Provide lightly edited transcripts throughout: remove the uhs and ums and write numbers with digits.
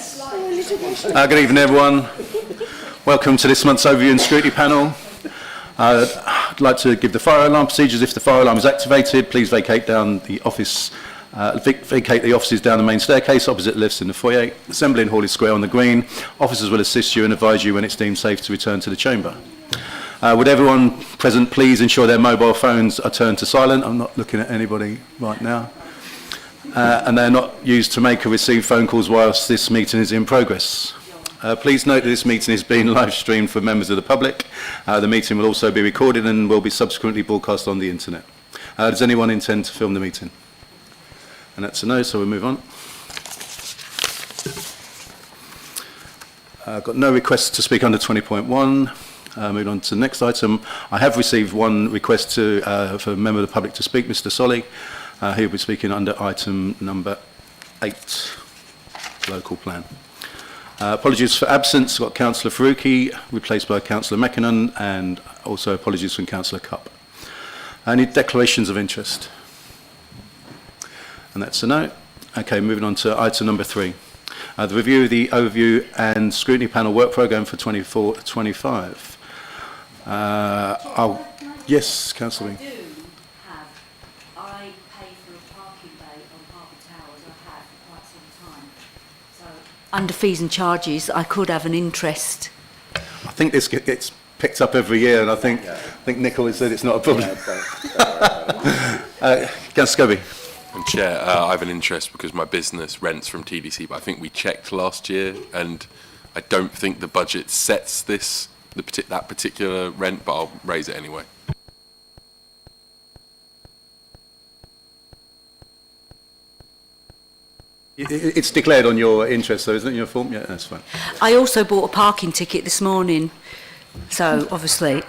Good evening, everyone. Welcome to this month's Overview and Scrutiny Panel. I'd like to give the fire alarm procedures. If the fire alarm is activated, please vacate the offices down the main staircase, opposite the lifts in the foyer. Assembly in Hawley Square on the green. Officers will assist you and advise you when it's deemed safe to return to the chamber. Would everyone present please ensure their mobile phones are turned to silent? I'm not looking at anybody right now. And they're not used to make or receive phone calls whilst this meeting is in progress. Please note that this meeting is being live streamed for members of the public. The meeting will also be recorded and will be subsequently broadcast on the internet. Does anyone intend to film the meeting? And that's a no, so we'll move on. I've got no requests to speak under 20.1. Moving on to the next item. I have received one request for a member of the public to speak, Mr. Solly. He will be speaking under item number 8, local plan. Apologies for absence. We've got Councillor Faruqi, replaced by Councillor Mackinnon, and also apologies from Councillor Cupp. Any declarations of interest? And that's a no. Okay, moving on to item number 3. The review of the Overview and Scrutiny Panel work programme for 24-25. Yes, Councillor Wing. I pay for a parking bay on Harbour Towers. I have for quite some time. So under fees and charges, I could have an interest. I think this gets picked up every year, and I think Nicol has said it's not a problem. Councillor Scobie. And Chair, I have an interest because my business rents from TDC, but I think we checked last year, and I don't think the budget sets that particular rent, but I'll raise it anyway. It's declared on your interest, though, isn't it, in your form? Yeah, that's fine. I also bought a parking ticket this morning, so obviously.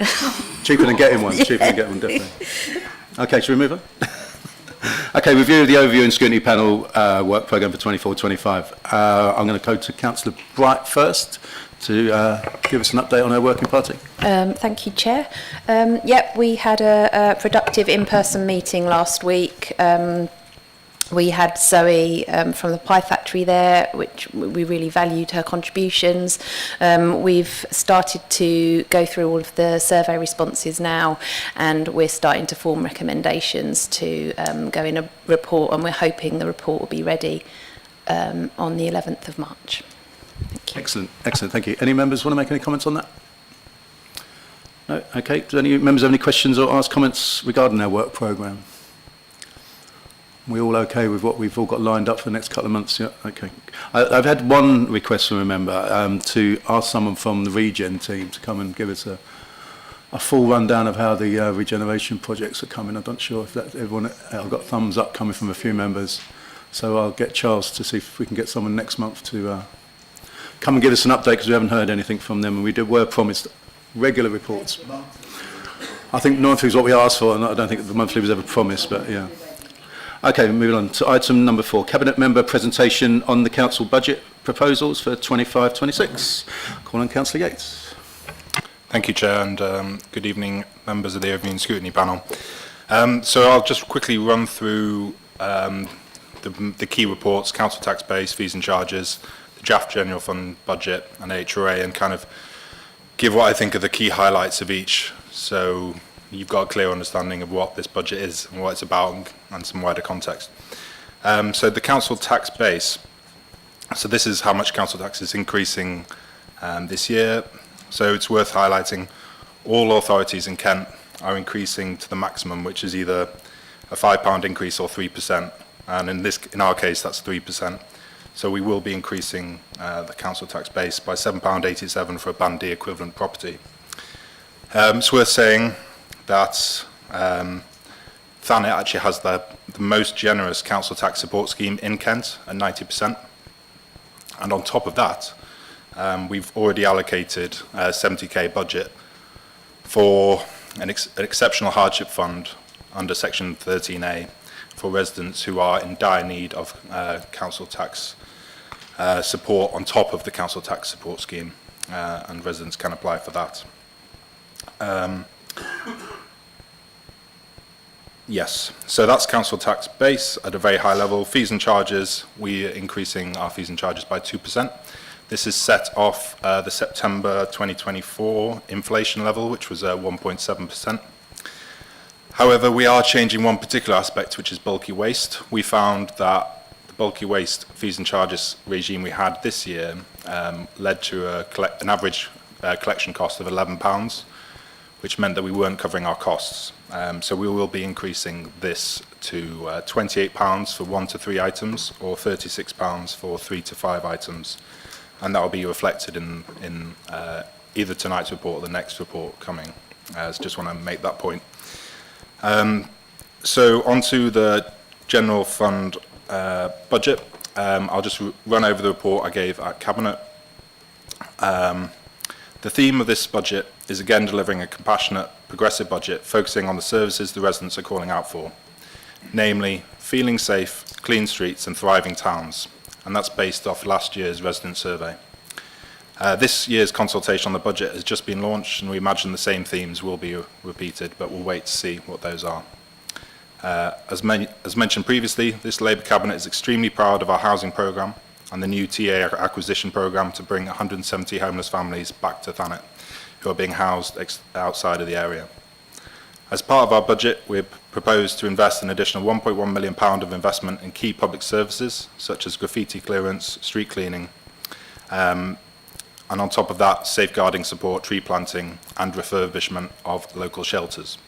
Cheaper than getting one, cheaper than getting one, definitely. Okay, shall we move on? Okay, review of the Overview and Scrutiny Panel work programme for 24-25. I'm going to go to Councillor Bright first to give us an update on our working party. Thank you, Chair. Yep, we had a productive in-person meeting last week. We had Zoe from the pie factory there, which we really valued her contributions. We've started to go through all of the survey responses now, and we're starting to form recommendations to go in a report, and we're hoping the report will be ready on the 11th of March. Thank you. Excellent, excellent, thank you. Any members want to make any comments on that? No? Okay, do any members have any questions or ask comments regarding our work programme? We all okay with what we've all got lined up for the next couple of months? Yeah, okay. I've had one request from a member to ask someone from the Regen team to come and give us a full rundown of how the regeneration projects are coming. I'm not sure if that everyone. I've got thumbs up coming from a few members, so I'll get Charles to see if we can get someone next month to come and give us an update, because we haven't heard anything from them, and we were promised regular reports. I think monthly is what we asked for, and I don't think the monthly was ever promised, but yeah. Okay, moving on to item number 4, Cabinet Member presentation on the Council budget proposals for 25-26. Call on Councillor Yates. Thank you, Chair, and good evening, members of the Overview and Scrutiny Panel. So I'll just quickly run through the key reports: council tax base, fees and charges, the draft general fund budget, and HRA, and kind of give what I think are the key highlights of each. So you've got a clear understanding of what this budget is and what it's about, and some wider context. So the council tax base, so this is how much council tax is increasing this year. So it's worth highlighting all authorities in Kent are increasing to the maximum, which is either a £5 increase or 3%, and in our case that's 3%. So we will be increasing the council tax base by £7.87 for a Band D equivalent property. It's worth saying that Thanet actually has the most generous council tax support scheme in Kent at 90%. And on top of that, we've already allocated a 70k budget for an exceptional hardship fund under section 13A for residents who are in dire need of council tax support on top of the council tax support scheme, and residents can apply for that. Yes, so that's council tax base at a very high level. Fees and charges, we are increasing our fees and charges by 2%. This is set off the September 2024 inflation level, which was 1.7%. However, we are changing one particular aspect, which is bulky waste. We found that the bulky waste fees and charges regime we had this year led to an average collection cost of £11, which meant that we weren't covering our costs. So we will be increasing this to £28 for 1 to 3 items, or £36 for 3 to 5 items. And that will be reflected in either tonight's report or the next report coming. So just want to make that point. So onto the general fund budget. I'll just run over the report I gave at Cabinet. The theme of this budget is again delivering a compassionate, progressive budget focusing on the services the residents are calling out for, namely feeling safe, clean streets and thriving towns, and that's based off last year's resident survey. This year's consultation on the budget has just been launched, and we imagine the same themes will be repeated, but we'll wait to see what those are. As mentioned previously, this Labour Cabinet is extremely proud of our housing programme and the new TA acquisition programme to bring 170 homeless families back to Thanet, who are being housed outside of the area. As part of our budget, we proposed to invest an additional £1.1 million of investment in key public services, such as graffiti clearance, street cleaning, and on top of that, safeguarding support, tree planting, and refurbishment of local shelters.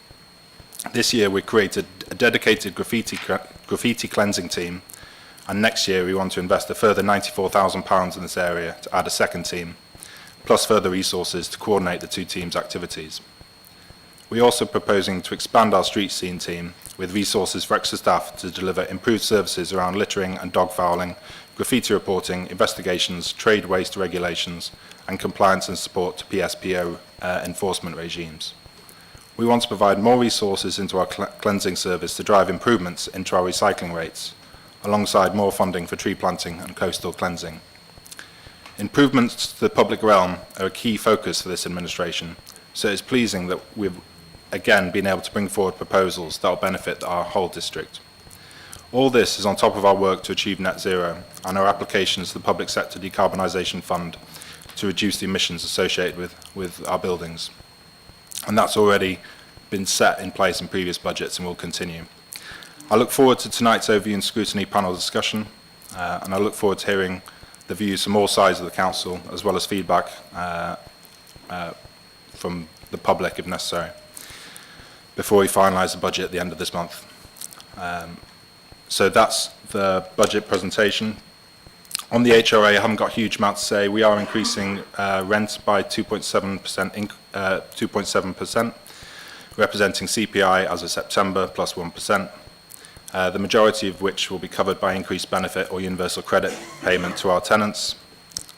This year, we created a dedicated graffiti cleansing team, and next year, we want to invest a further £94,000 in this area to add a second team, plus further resources to coordinate the two teams' activities. We're also proposing to expand our street scene team with resources for extra staff to deliver improved services around littering and dog fouling, graffiti reporting, investigations, trade waste regulations, and compliance and support to PSPO enforcement regimes. We want to provide more resources into our cleansing service to drive improvements into our recycling rates, alongside more funding for tree planting and coastal cleansing. Improvements to the public realm are a key focus for this administration, so it's pleasing that we've again been able to bring forward proposals that will benefit our whole district. All this is on top of our work to achieve net zero and our applications to the Public Sector Decarbonisation Fund to reduce the emissions associated with our buildings. And that's already been set in place in previous budgets and will continue. I look forward to tonight's overview and scrutiny panel discussion, and I look forward to hearing the views from all sides of the council, as well as feedback from the public if necessary, before we finalise the budget at the end of this month. So that's the budget presentation. On the HRA, I haven't got a huge amount to say. We are increasing rent by 2.7%, representing CPI as of September plus 1%. The majority of which will be covered by increased benefit or universal credit payment to our tenants.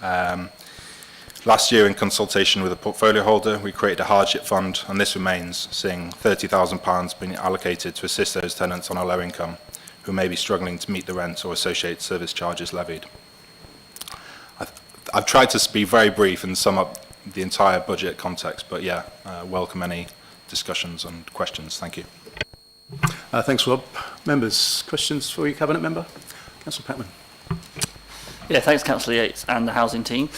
Last year, in consultation with the portfolio holder, we created a hardship fund, and this remains, seeing £30,000 being allocated to assist those tenants on a low income who may be struggling to meet the rent or associated service charges levied. I've tried to be very brief and sum up the entire budget context, but yeah, welcome any discussions and questions. Thank you. Thanks, Rob. Members, questions for you, Cabinet Member? Councillor Peckman. Yeah, thanks, Councillor Yates and the housing team.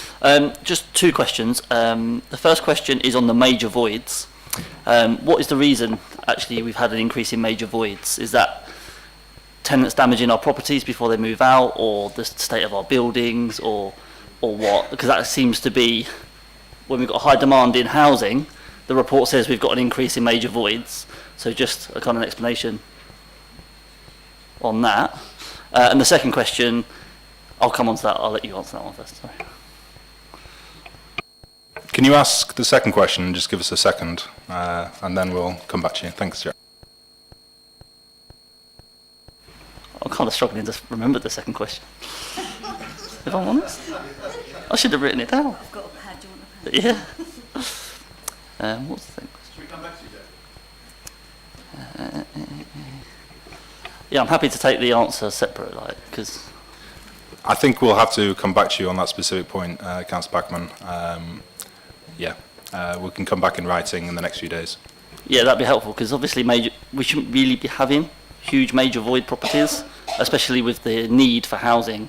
Just two questions. The first question is on the major voids. What is the reason, actually, we've had an increase in major voids? Is that tenants damaging our properties before they move out, or the state of our buildings, or what? Because that seems to be, when we've got high demand in housing, the report says we've got an increase in major voids. So just a kind of an explanation on that. And the second question, I'll come on to that. I'll let you answer that one first. Sorry. Can you ask the second question and just give us a second, and then we'll come back to you. Thanks, Jack. I'm kind of struggling to remember the second question. If I'm honest, I should have written it down. I've got a pad. Do you want a pad? Yeah. What's the thing? Should we come back to you, Jack? Yeah, I'm happy to take the answer separate, because I think we'll have to come back to you on that specific point, Councillor Backman. We can come back in writing in the next few days. yeah, that'd be helpful, because obviously we shouldn't really be having huge major void properties, especially with the need for housing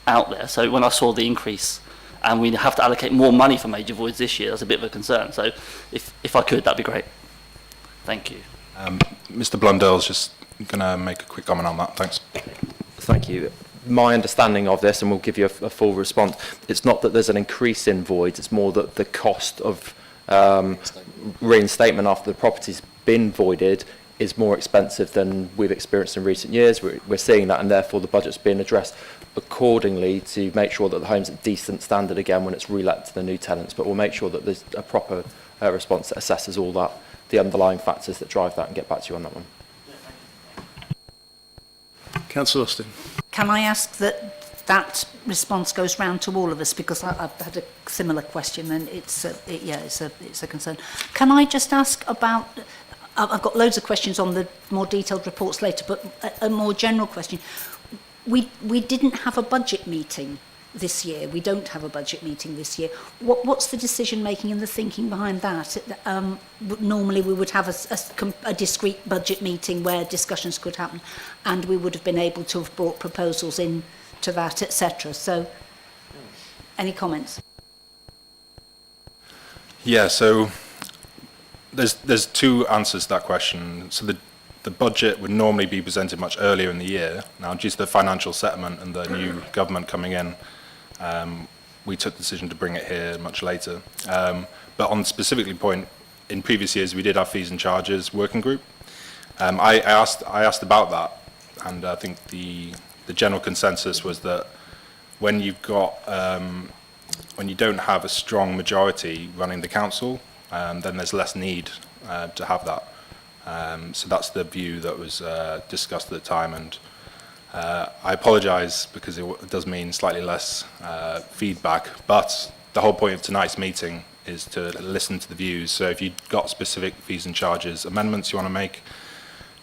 out there. So when I saw the increase and we have to allocate more money for major voids this year, that's a bit of a concern. So if I could, that'd be great. Thank you. Mr. Blundell's just going to make a quick comment on that. Thanks. Thank you. My understanding of this, and we'll give you a full response, it's not that there's an increase in voids, it's more that the cost of reinstatement after the property's been voided is more expensive than we've experienced in recent years. We're seeing that, and therefore the budget's being addressed accordingly to make sure that the home's at decent standard again when it's relet to the new tenants. But we'll make sure that there's a proper response that assesses all that, the underlying factors that drive that, and get back to you on that one. Councillor Austin. Can I ask that response goes round to all of us, because I've had a similar question and it's a concern. Can I just ask about, I've got loads of questions on the more detailed reports later, but a more general question. We didn't have a budget meeting this year. We don't have a budget meeting this year. What's the decision making and the thinking behind that? Normally we would have a discrete budget meeting where discussions could happen, and we would have been able to have brought proposals in to that, etc. So, any comments? Yeah, so there's two answers to that question. So the budget would normally be presented much earlier in the year. Now, due to the financial settlement and the new government coming in, we took the decision to bring it here much later. But on specifically point, in previous years, we did have fees and charges working group. I asked about that, and I think the general consensus was that when you've got when you don't have a strong majority running the council, then there's less need to have that. So that's the view that was discussed at the time, and I apologise because it does mean slightly less feedback, but the whole point of tonight's meeting is to listen to the views. So if you've got specific fees and charges amendments you want to make,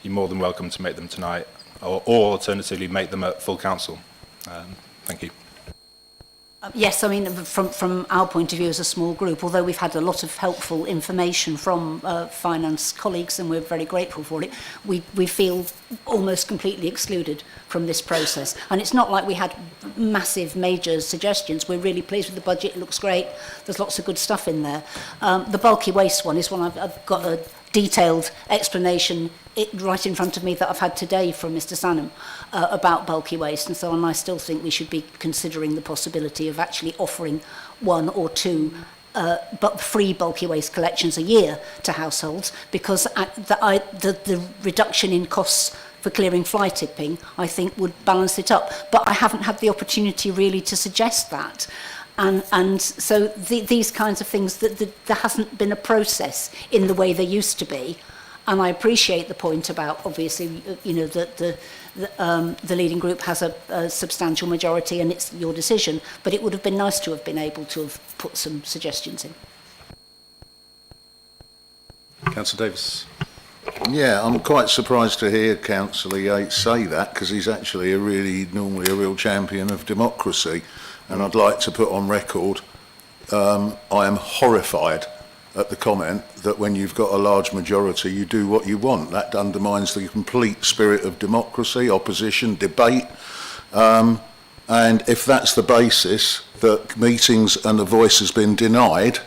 you're more than welcome to make them tonight, or alternatively make them at full council. Thank you. Yes, I mean, from our point of view as a small group, although we've had a lot of helpful information from finance colleagues, and we're very grateful for it, we feel almost completely excluded from this process. And it's not like we had massive, major suggestions. We're really pleased with the budget. It looks great. There's lots of good stuff in there. The bulky waste one is one I've got a detailed explanation right in front of me that I've had today from Mr. Sanham about bulky waste and so on. I still think we should be considering the possibility of actually offering one or two but free bulky waste collections a year to households, because the reduction in costs for clearing fly tipping, I think, would balance it up. But I haven't had the opportunity really to suggest that. And so these kinds of things, there hasn't been a process in the way there used to be. And I appreciate the point about, obviously, you know, that the leading group has a substantial majority and it's your decision, but it would have been nice to have been able to have put some suggestions in. Councillor Davis. Yeah, I'm quite surprised to hear Councillor Yates say that, because he's actually normally a real champion of democracy. And I'd like to put on record, I am horrified at the comment that when you've got a large majority, you do what you want. That undermines the complete spirit of democracy, opposition, debate. And if that's the basis, that meetings and a voice has been denied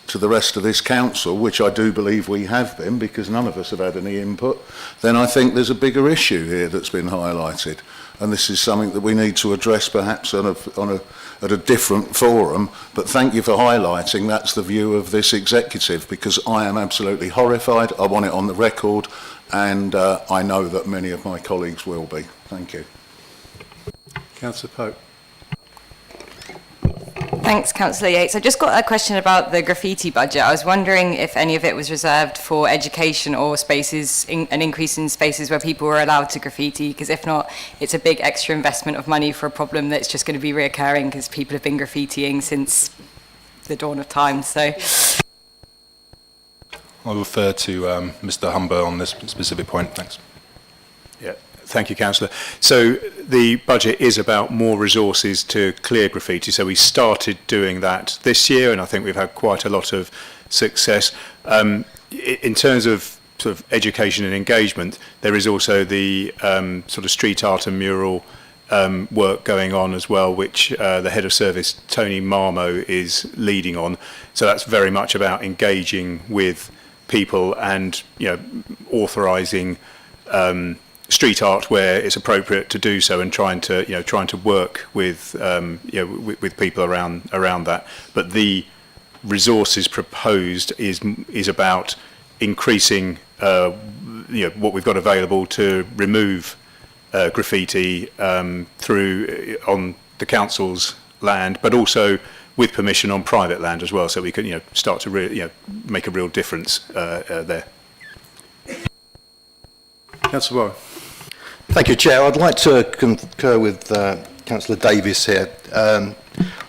to the rest of this council, which I do believe we have been, because none of us have had any input, then I think there's a bigger issue here that's been highlighted. And this is something that we need to address perhaps at a different forum. But thank you for highlighting that's the view of this executive, because I am absolutely horrified. I want it on the record, and I know that many of my colleagues will be. Thank you. Councillor Pope. Thanks, Councillor Yates. I just got a question about the graffiti budget. I was wondering if any of it was reserved for education or spaces, an increase in spaces where people were allowed to graffiti, because if not, it's a big extra investment of money for a problem that's just going to be reoccurring because people have been graffitiing since the dawn of time. So I'll refer to Mr. Humber on this specific point. Thanks. Yeah. Thank you, Councillor. So the budget is about more resources to clear graffiti. So we started doing that this year, and I think we've had quite a lot of success. In terms of sort of education and engagement, there is also the sort of street art and mural work going on as well, which the head of service, Tony Marmo, is leading on. So that's very much about engaging with people and, authorising street art where it's appropriate to do so, and trying to work with with people around that. But the resources proposed is about increasing what we've got available to remove graffiti through on the council's land, but also with permission on private land as well, so we can start to make a real difference there. Councillor Warren. Thank you, Chair. I'd like to concur with Councillor Davies here.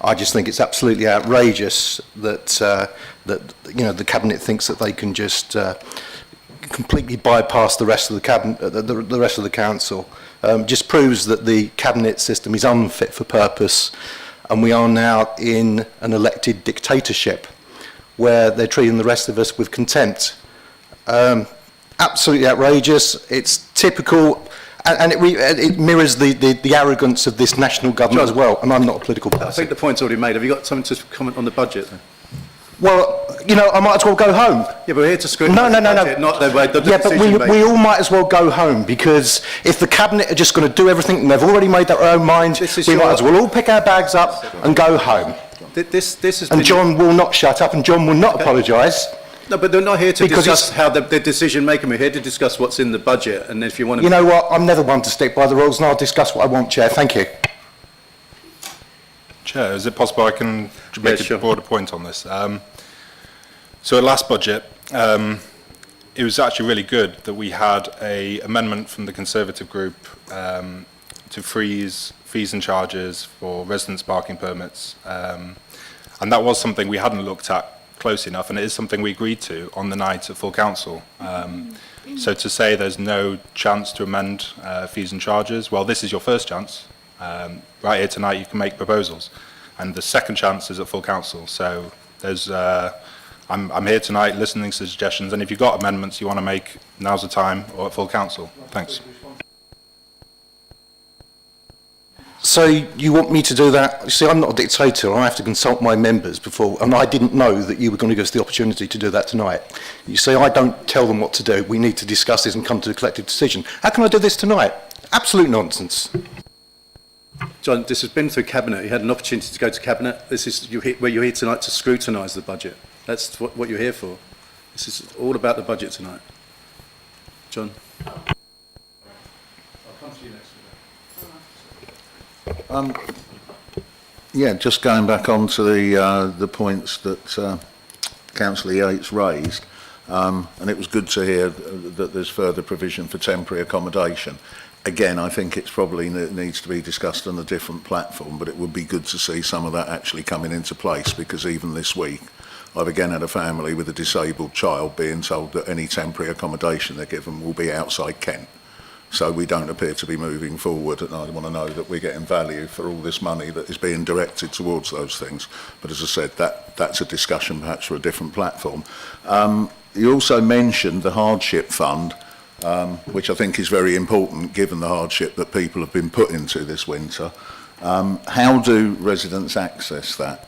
I just think it's absolutely outrageous that the Cabinet thinks that they can just completely bypass the rest of the Cabinet, the rest of the Council. Just proves that the Cabinet system is unfit for purpose, and we are now in an elected dictatorship where they're treating the rest of us with contempt. Absolutely outrageous. It's typical. And it mirrors the arrogance of this national government as well, and I'm not a political person. I think the point's already made. Have you got something to comment on the budget then? Well, I might as well go home. Yeah, but we're here to scrutinise the budget, not the way the decision but we all might as well go home, because if the Cabinet are just going to do everything and they've already made their own mind, we might as well all pick our bags up and go home. This has and John will not shut up, and John will not apologise. No, but they're not here to discuss how the decision making. We're here to discuss what's in the budget, and if you want to... You know what? I'm never one to stick by the rules, and I'll discuss what I want, Chair. Thank you. Chair, is it possible I can make a broader point on this? So at last budget, it was actually really good that we had an amendment from the Conservative group to freeze fees and charges for residence parking permits. And that was something we hadn't looked at close enough, and it is something we agreed to on the night at full council. So to say there's no chance to amend fees and charges, well, this is your first chance. Right here tonight you can make proposals, and the second chance is at full council. So there's I'm here tonight listening to suggestions, and if you've got amendments you want to make, now's the time, or at full council. Thanks. So you want me to do that? You see, I'm not a dictator. I have to consult my members before, and I didn't know that you were going to give us the opportunity to do that tonight. You see, I don't tell them what to do. We need to discuss this and come to a collective decision. How can I do this tonight? Absolute nonsense. John, this has been through Cabinet. You had an opportunity to go to Cabinet. This is where you're here tonight to scrutinise the budget. That's what you're here for. This is all about the budget tonight. John. I'll come to you next. Yeah, just going back on to the points that Councillor Yates raised, and it was good to hear that there's further provision for temporary accommodation. Again, I think it's probably needs to be discussed on a different platform, but it would be good to see some of that actually coming into place, because even this week I've again had a family with a disabled child being told that any temporary accommodation they're given will be outside Kent. So we don't appear to be moving forward, and I want to know that we're getting value for all this money that is being directed towards those things. But as I said, that's a discussion perhaps for a different platform. You also mentioned the hardship fund, which I think is very important given the hardship that people have been put into this winter. How do residents access that?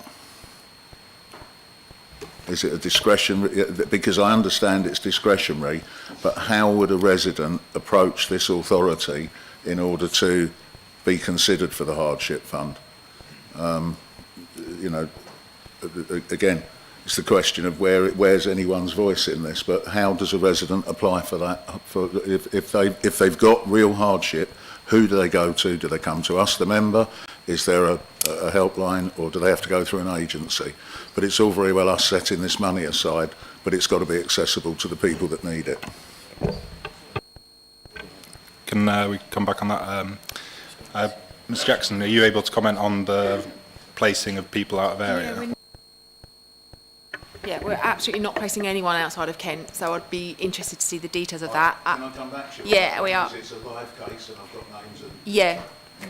Is it a discretionary? Because I understand it's discretionary, but how would a resident approach this authority in order to be considered for the hardship fund? Again, it's the question of where's anyone's voice in this, but how does a resident apply for that? If they've got real hardship, who do they go to? Do they come to us, the member? Is there a helpline, or do they have to go through an agency? But it's all very well us setting this money aside, but it's got to be accessible to the people that need it. Can we come back on that? Ms Jackson, are you able to comment on the placing of people out of area? Yeah, we're absolutely not placing anyone outside of Kent, so I'd be interested to see the details of that. Can I come back to you? Yeah, we are. It's a live case and I've got names and... Yeah,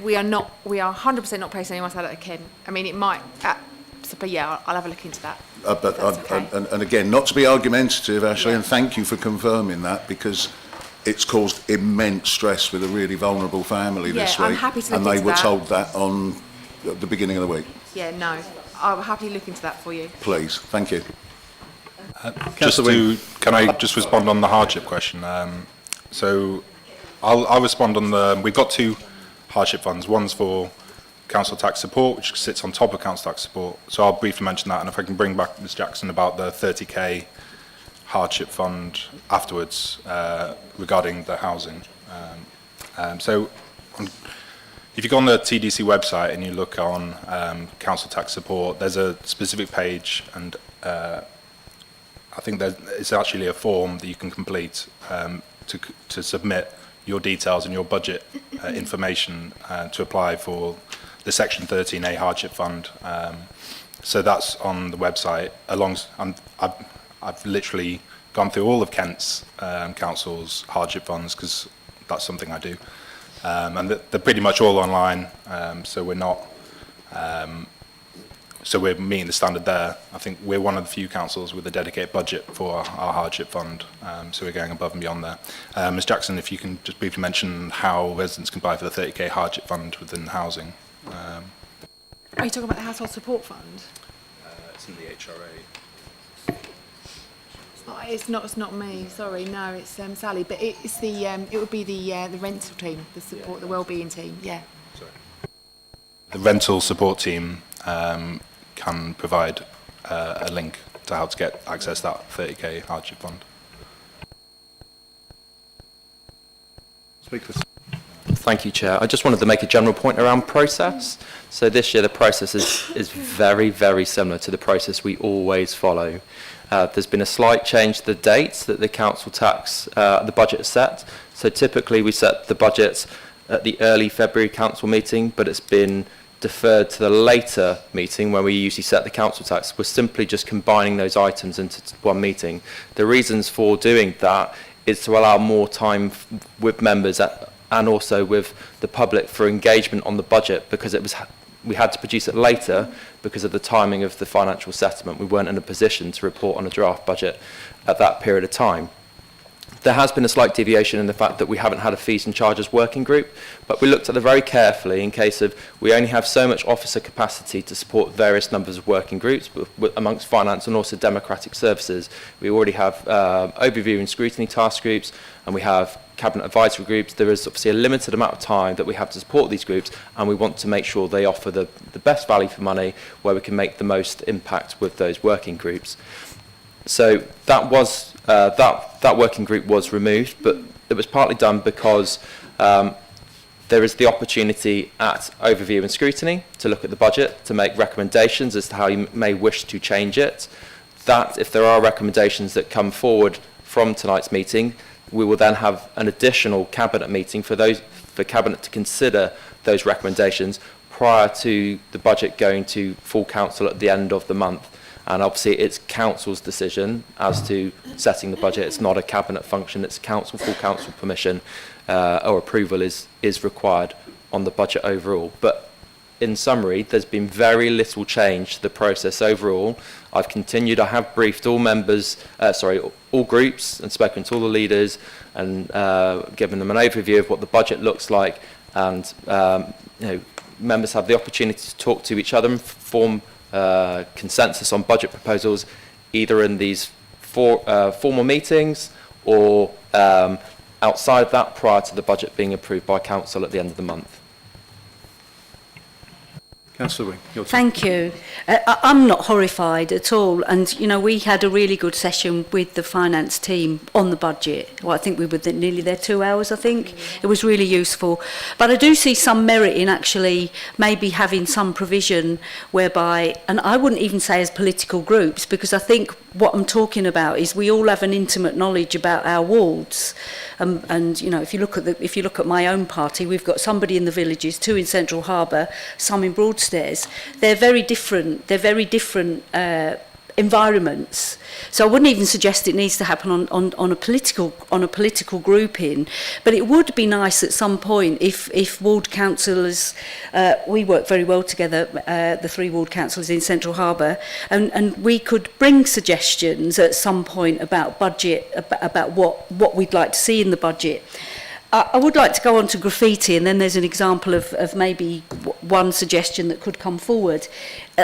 we are 100% not placing anyone outside of Kent. I mean, it might, But yeah, I'll have a look into that. And again, not to be argumentative, Ashley, and thank you for confirming that, because it's caused immense stress with a really vulnerable family this week. I'm happy to look and they into were that. told that on the beginning of the week. Yeah, no, I'll happily look into that for you. Please, thank you. Can I just respond on the hardship question? So I'll respond on we've got two hardship funds. One's for council tax support, which sits on top of council tax support. So I'll briefly mention that, and if I can bring back Ms Jackson about the 30k hardship fund afterwards regarding the housing. If you go on the TDC website and you look on council tax support, there's a specific page, and I think it's actually a form that you can complete to submit your details and your budget information to apply for the Section 13A hardship fund. So that's on the website. I've literally gone through all of Kent's council's hardship funds, because that's something I do. And they're pretty much all online, so we're not... So we're meeting the standard there. I think we're one of the few councils with a dedicated budget for our hardship fund, so we're going above and beyond there. Ms Jackson, if you can just briefly mention how residents can apply for the 30k hardship fund within housing. Are you talking about the household support fund? It's in the HRA. It's not me. Sorry, no, it's Sally. But it's the it would be the rental team, the support, the wellbeing team. Yeah. Sorry. The rental support team can provide a link to how to get access to that 30k hardship fund. Thank you, Chair. I just wanted to make a general point around process. So this year the process is very, very similar to the process we always follow. There's been a slight change to the dates that the council tax, the budget is set. So typically we set the budget at the early February council meeting, but it's been deferred to the later meeting when we usually set the council tax. We're simply just combining those items into one meeting. The reasons for doing that is to allow more time with members and also with the public for engagement on the budget, because we had to produce it later because of the timing of the financial settlement. We weren't in a position to report on a draft budget at that period of time. There has been a slight deviation in the fact that we haven't had a fees and charges working group, but we looked at it very carefully in case of we only have so much officer capacity to support various numbers of working groups amongst finance and also democratic services. We already have overview and scrutiny task groups, and we have cabinet advisory groups. There is obviously a limited amount of time that we have to support these groups, and we want to make sure they offer the best value for money where we can make the most impact with those working groups. So that was that working group was removed, but it was partly done because there is the opportunity at overview and scrutiny to look at the budget, to make recommendations as to how you may wish to change it. That, if there are recommendations that come forward from tonight's meeting, we will then have an additional cabinet meeting for cabinet to consider those recommendations prior to the budget going to full council at the end of the month. And obviously it's council's decision as to setting the budget. It's not a cabinet function, it's council, full council permission or approval is required on the budget overall. But in summary, there's been very little change to the process overall. I have briefed all members, all groups, and spoken to all the leaders and given them an overview of what the budget looks like, and members have the opportunity to talk to each other and form consensus on budget proposals, either in these formal meetings or outside that prior to the budget being approved by council at the end of the month. Councillor Wing, your turn. Thank you. I'm not horrified at all, and we had a really good session with the finance team on the budget. Well, I think we were nearly there 2 hours, I think. It was really useful. But I do see some merit in actually maybe having some provision whereby, and I wouldn't even say as political groups, because I think what I'm talking about is we all have an intimate knowledge about our wards. And if you look at my own party, we've got somebody in the villages, 2 in Central Harbour, some in Broadstairs. They're very different environments. So I wouldn't even suggest it needs to happen on a political grouping, but it would be nice at some point if ward councillors, we work very well together, the 3 ward councillors in Central Harbour, and we could bring suggestions at some point about budget, about what we'd like to see in the budget. I would like to go on to graffiti, and then there's an example of maybe one suggestion that could come forward.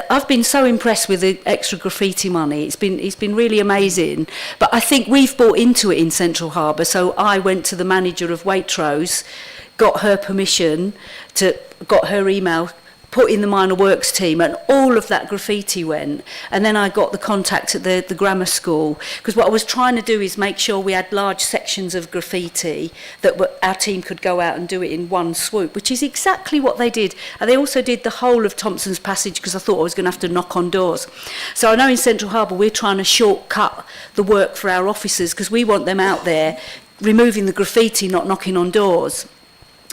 I've been so impressed with the extra graffiti money. It's been really amazing. But I think we've bought into it in Central Harbour. So I went to the manager of Waitrose, got her permission, got her email, put in the minor works team, and all of that graffiti went. And then I got the contact at the grammar school, because what I was trying to do is make sure we had large sections of graffiti that our team could go out and do it in one swoop, which is exactly what they did. And they also did the whole of Thompson's Passage, because I thought I was going to have to knock on doors. So I know in Central Harbour we're trying to shortcut the work for our officers, because we want them out there removing the graffiti, not knocking on doors.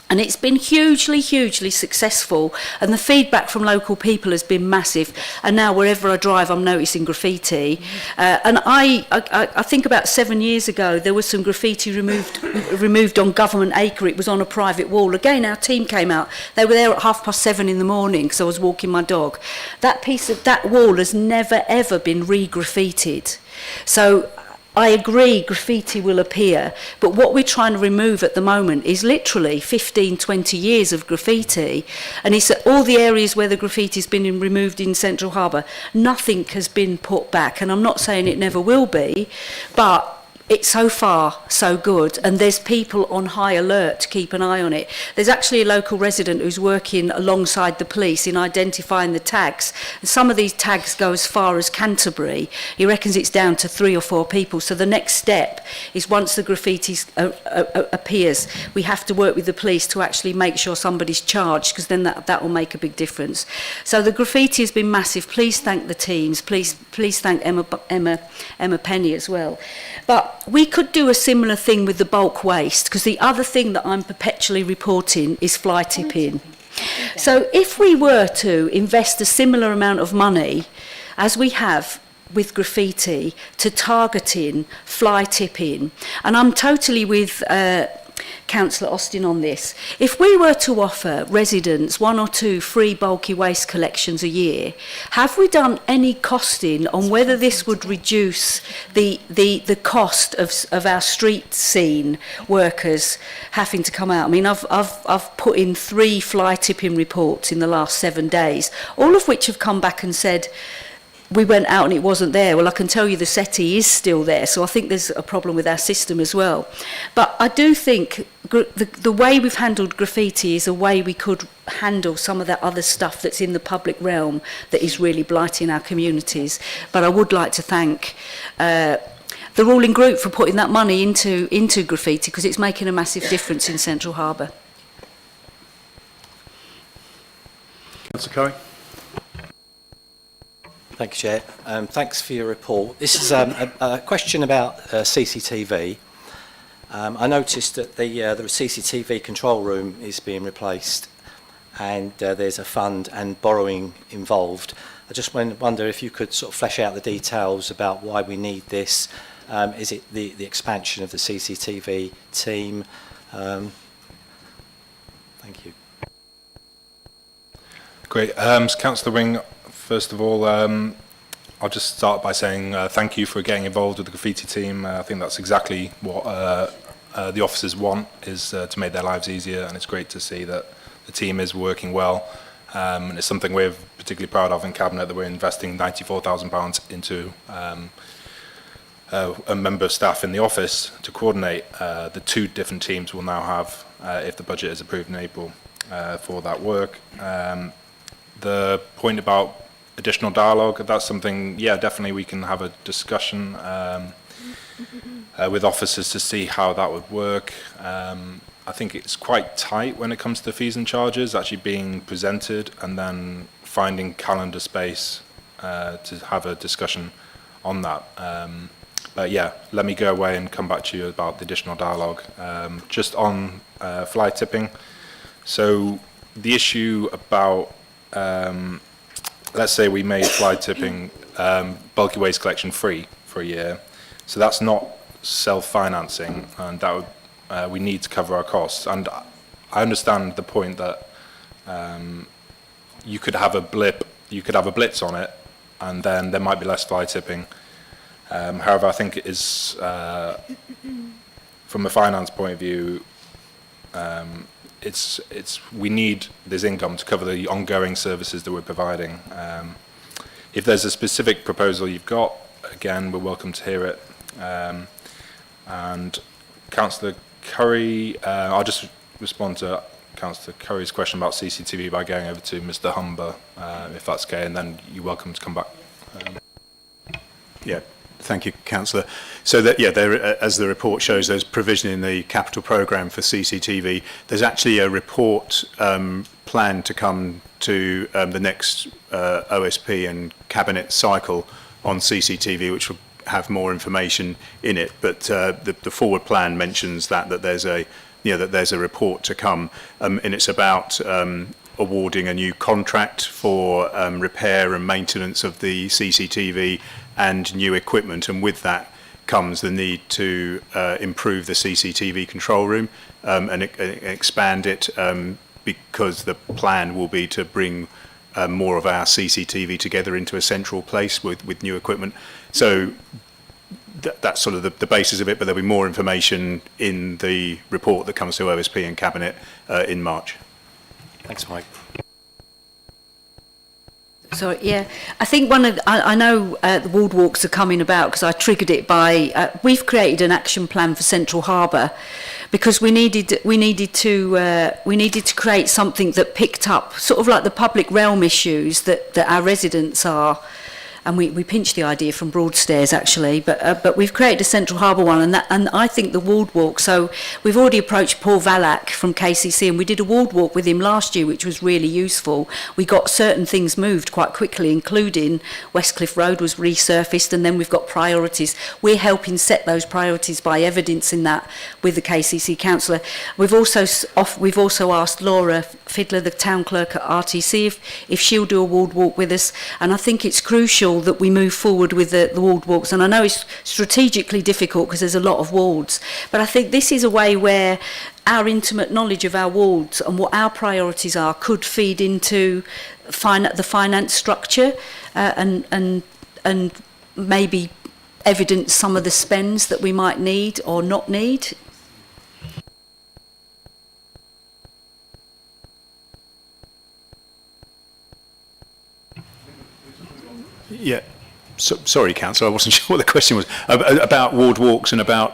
And it's been hugely, hugely successful, and the feedback from local people has been massive. And now wherever I drive, I'm noticing graffiti. And I think about 7 years ago, there was some graffiti removed on Government Acre. It was on a private wall. Again, our team came out. They were there at 7:30 in the morning, because I was walking my dog. That wall has never, ever been re-graffitied. So I agree graffiti will appear, but what we're trying to remove at the moment is literally 15, 20 years of graffiti, and it's all the areas where the graffiti's been removed in Central Harbour, nothing has been put back, and I'm not saying it never will be, but it's so far so good, and there's people on high alert to keep an eye on it. There's actually a local resident who's working alongside the police in identifying the tags, and some of these tags go as far as Canterbury. He reckons it's down to 3 or 4 people. So the next step is, once the graffiti appears, we have to work with the police to actually make sure somebody's charged, because then that will make a big difference. So the graffiti has been massive. Please thank the teams. Please thank Emma Penny as well. But we could do a similar thing with the bulk waste, because the other thing that I'm perpetually reporting is fly tipping. So if we were to invest a similar amount of money as we have with graffiti to targeting fly tipping, and I'm totally with Councillor Austin on this, if we were to offer residents 1 or 2 free bulky waste collections a year, have we done any costing on whether this would reduce the cost of our street scene workers having to come out? I mean, I've put in 3 fly tipping reports in the last 7 days, all of which have come back and said, we went out and it wasn't there. Well, I can tell you the settee is still there, so I think there's a problem with our system as well. But I do think the way we've handled graffiti is a way we could handle some of that other stuff that's in the public realm that is really blighting our communities. But I would like to thank the ruling group for putting that money into graffiti, because it's making a massive difference in Central Harbour. Councillor Curry. Thank you, Chair. Thanks for your report. This is a question about CCTV. I noticed that the CCTV control room is being replaced, and there's a fund and borrowing involved. I just wonder if you could sort of flesh out the details about why we need this. Is it the expansion of the CCTV team? Thank you. Great. Councillor Wing, first of all, I'll just start by saying thank you for getting involved with the graffiti team. I think that's exactly what the officers want, is to make their lives easier, and it's great to see that the team is working well. And it's something we're particularly proud of in Cabinet, that we're investing £94,000 into a member of staff in the office to coordinate the 2 different teams we'll now have, if the budget is approved in April, for that work. The point about additional dialogue, that's something, yeah, definitely we can have a discussion with officers to see how that would work. I think it's quite tight when it comes to fees and charges actually being presented, and then finding calendar space to have a discussion on that. But yeah, let me go away and come back to you about the additional dialogue. Just on fly tipping, so the issue about let's say we made fly tipping bulky waste collection free for a year. So that's not self-financing, and that would, we need to cover our costs. And I understand the point that you could have a blitz on it, and then there might be less fly tipping. However, I think it is, from a finance point of view, we need this income to cover the ongoing services that we're providing. If there's a specific proposal you've got, again, we're welcome to hear it. And Councillor Curry, I'll just respond to Councillor Curry's question about CCTV by going over to Mr. Humber, if that's okay, and then you're welcome to come back. Yeah. Thank you, Councillor. So that, yeah, there, as the report shows, there's provision in the capital programme for CCTV. There's actually a report planned to come to the next OSP and Cabinet cycle on CCTV, which will have more information in it. But the forward plan mentions that there's a report to come, and it's about awarding a new contract for repair and maintenance of the CCTV and new equipment, and with that comes the need to improve the CCTV control room and expand it, because the plan will be to bring more of our CCTV together into a central place with new equipment. So that's sort of the basis of it, but there'll be more information in the report that comes to OSP and Cabinet in March. Thanks, Mike. So yeah, I think I know the ward walks are coming about because I triggered it by we've created an action plan for Central Harbour because we needed to create something that picked up sort of like the public realm issues that our residents are. And we pinched the idea from Broadstairs actually, but we've created a Central Harbour one, and I think the ward walk. So we've already approached Paul Valak from KCC, and we did a ward walk with him last year, which was really useful. We got certain things moved quite quickly, including Westcliff Road was resurfaced, and then we've got priorities. We're helping set those priorities by evidencing that with the KCC councillor. We've also asked Laura Fiddler, the town clerk at RTC, if she'll do a ward walk with us, and I think it's crucial that we move forward with the ward walks. And I know it's strategically difficult because there's a lot of wards, but I think this is a way where our intimate knowledge of our wards and what our priorities are could feed into the finance structure and maybe evidence some of the spends that we might need or not need. Yeah, sorry, Councillor, I wasn't sure what the question was about ward walks and about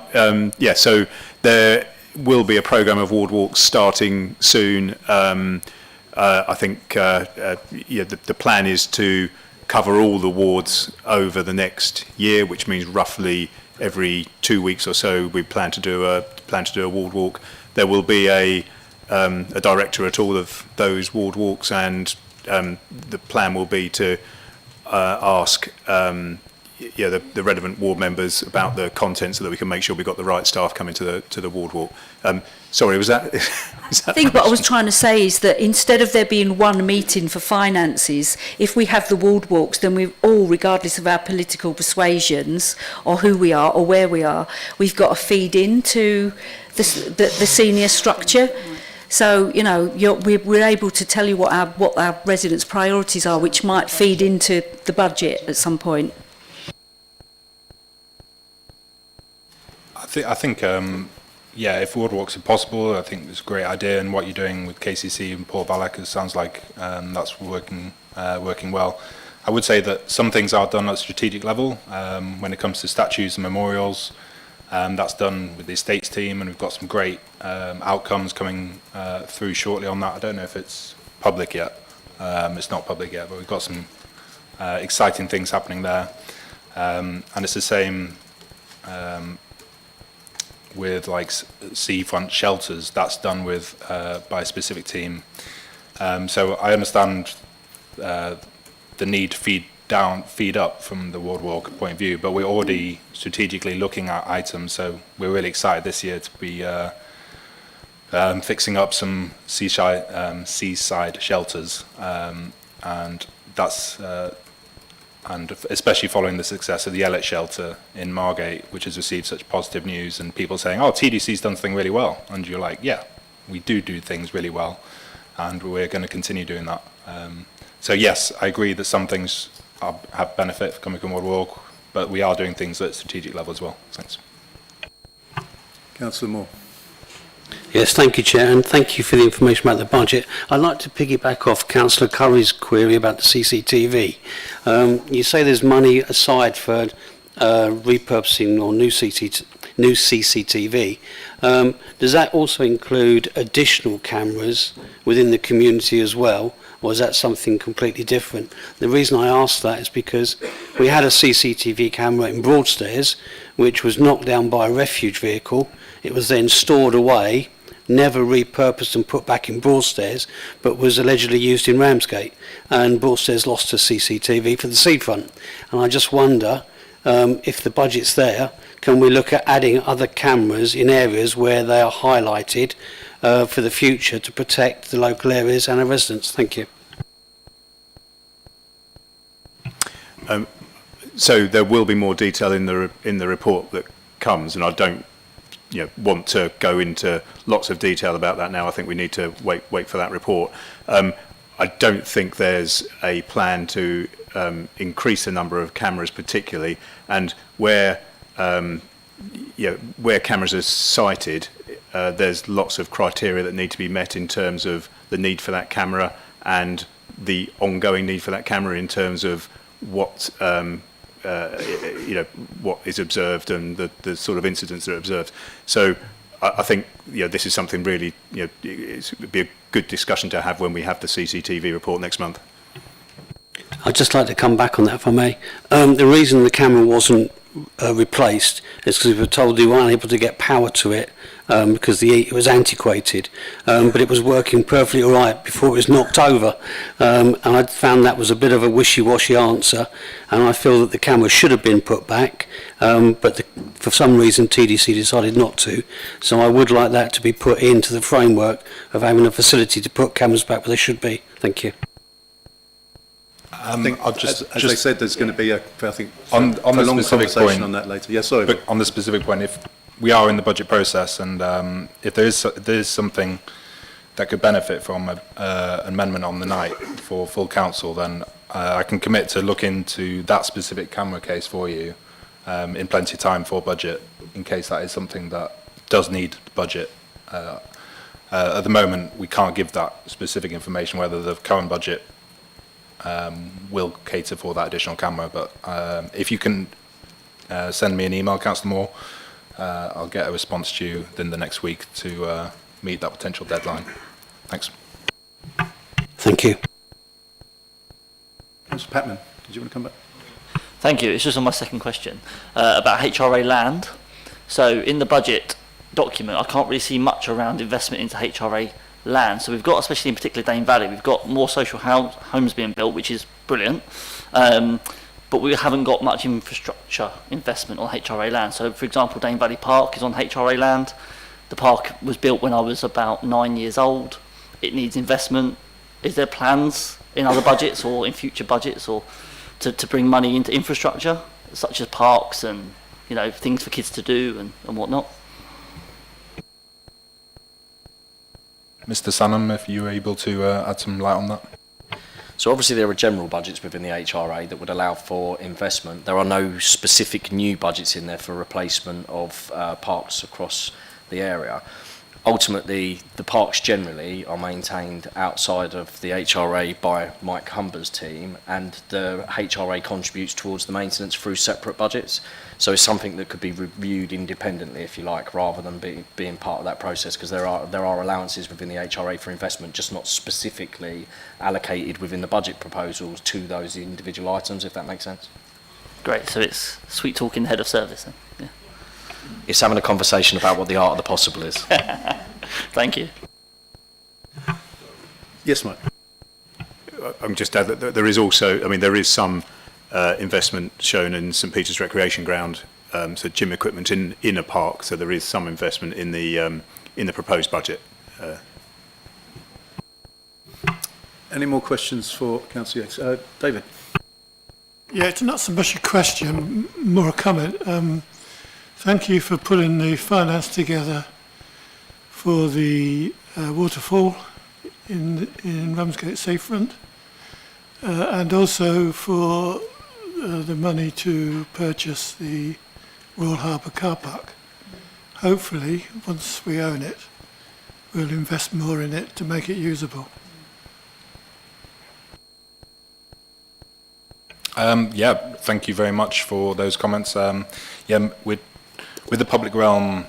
yeah. So there will be a programme of ward walks starting soon. I think yeah, the plan is to cover all the wards over the next year, which means roughly every 2 weeks or so we plan to do a ward walk. There will be a director at all of those ward walks, and the plan will be to ask yeah, the relevant ward members about the content so that we can make sure we've got the right staff coming to the ward walk. Sorry, was that? I think what I was trying to say is that instead of there being one meeting for finances, if we have the ward walks, then we've all, regardless of our political persuasions or who we are or where we are, we've got to feed into the senior structure. So, you know, we're able to tell you what our residents' priorities are, which might feed into the budget at some point. I think yeah, if ward walks are possible, I think it's a great idea, and what you're doing with KCC and Paul Valak, it sounds like that's working well. I would say that some things are done at strategic level when it comes to statues and memorials. That's done with the estates team, and we've got some great outcomes coming through shortly on that. I don't know if it's public yet. It's not public yet, but we've got some exciting things happening there. And it's the same with like seafront shelters. That's done with by a specific team. So I understand the need to feed up from the ward walk point of view, but we're already strategically looking at items, so we're really excited this year to be fixing up some seaside shelters, and that's and especially following the success of the Ellet shelter in Margate, which has received such positive news, and people saying, "Oh, TDC's done something really well," and you're like, "Yeah, we do things really well, and we're going to continue doing that." So yes, I agree that some things have benefit coming from World War, but we are doing things at strategic level as well. Thanks. Councillor Moore. Yes, thank you, Chair, and thank you for the information about the budget. I'd like to piggyback off Councillor Curry's query about the CCTV. You say there's money aside for repurposing or new CCTV. Does that also include additional cameras within the community as well, or is that something completely different? The reason I ask that is because we had a CCTV camera in Broadstairs, which was knocked down by a refuge vehicle. It was then stored away, never repurposed and put back in Broadstairs, but was allegedly used in Ramsgate. And Broadstairs lost a CCTV for the seafront. And I just wonder, if the budget's there, can we look at adding other cameras in areas where they are highlighted for the future to protect the local areas and our residents? Thank you. So there will be more detail in the report that comes, and I don't want to go into lots of detail about that now. I think we need to wait for that report. I don't think there's a plan to increase the number of cameras particularly, and where cameras are sited, there's lots of criteria that need to be met in terms of the need for that camera and the ongoing need for that camera in terms of what what is observed and the sort of incidents that are observed. So I think this is something really it would be a good discussion to have when we have the CCTV report next month. I'd just like to come back on that if I may. The reason the camera wasn't replaced is because we were told they were unable to get power to it because it was antiquated, but it was working perfectly all right before it was knocked over, and I found that was a bit of a wishy-washy answer, and I feel that the camera should have been put back, but for some reason TDC decided not to, so I would like that to be put into the framework of having a facility to put cameras back where they should be. Thank you. I think, as I said, there's going to be a on the long specific conversation point on that later. Yes, sorry. But on the specific point, if we are in the budget process, and if there is something that could benefit from an amendment on the night for full council, then I can commit to look into that specific camera case for you in plenty of time for budget, in case that is something that does need budget. At the moment, we can't give that specific information whether the current budget will cater for that additional camera, but if you can send me an email, Councillor Moore, I'll get a response to you within the next week to meet that potential deadline. Thanks. Thank you. Councillor Patman, did you want to come back? Thank you. It's just on my second question about HRA land. So in the budget document, I can't really see much around investment into HRA land. So we've got, especially in particular Dane Valley, we've got more social homes being built, which is brilliant. But we haven't got much infrastructure investment on HRA land. So, for example, Dane Valley Park is on HRA land. The park was built when I was about 9 years old. It needs investment. Is there plans in other budgets or in future budgets or to bring money into infrastructure, such as parks and things for kids to do and whatnot? Mr. Sanham, if you were able to add some light on that. So obviously there are general budgets within the HRA that would allow for investment. There are no specific new budgets in there for replacement of parks across the area. Ultimately, the parks generally are maintained outside of the HRA by Mike Humber's team, and the HRA contributes towards the maintenance through separate budgets. So it's something that could be reviewed independently, if you like, rather than being part of that process, because there are allowances within the HRA for investment, just not specifically allocated within the budget proposals to those individual items, if that makes sense. Great. So it's sweet talking the head of service then. Yeah. It's having a conversation about what the art of the possible is. Thank you. Yes, Mike. I'm just add that there is also, there is some investment shown in St Peter's Recreation Ground, so gym equipment in a park. So there is some investment in the proposed budget. Any more questions for Councillor Yates? David? Yeah, it's not so much a question, more a comment. Thank you for putting the finance together for the waterfall in Ramsgate Seafront, and also for the money to purchase the Royal Harbour car park. Hopefully, once we own it, we'll invest more in it to make it usable. Yeah, thank you very much for those comments. Yeah, with the public realm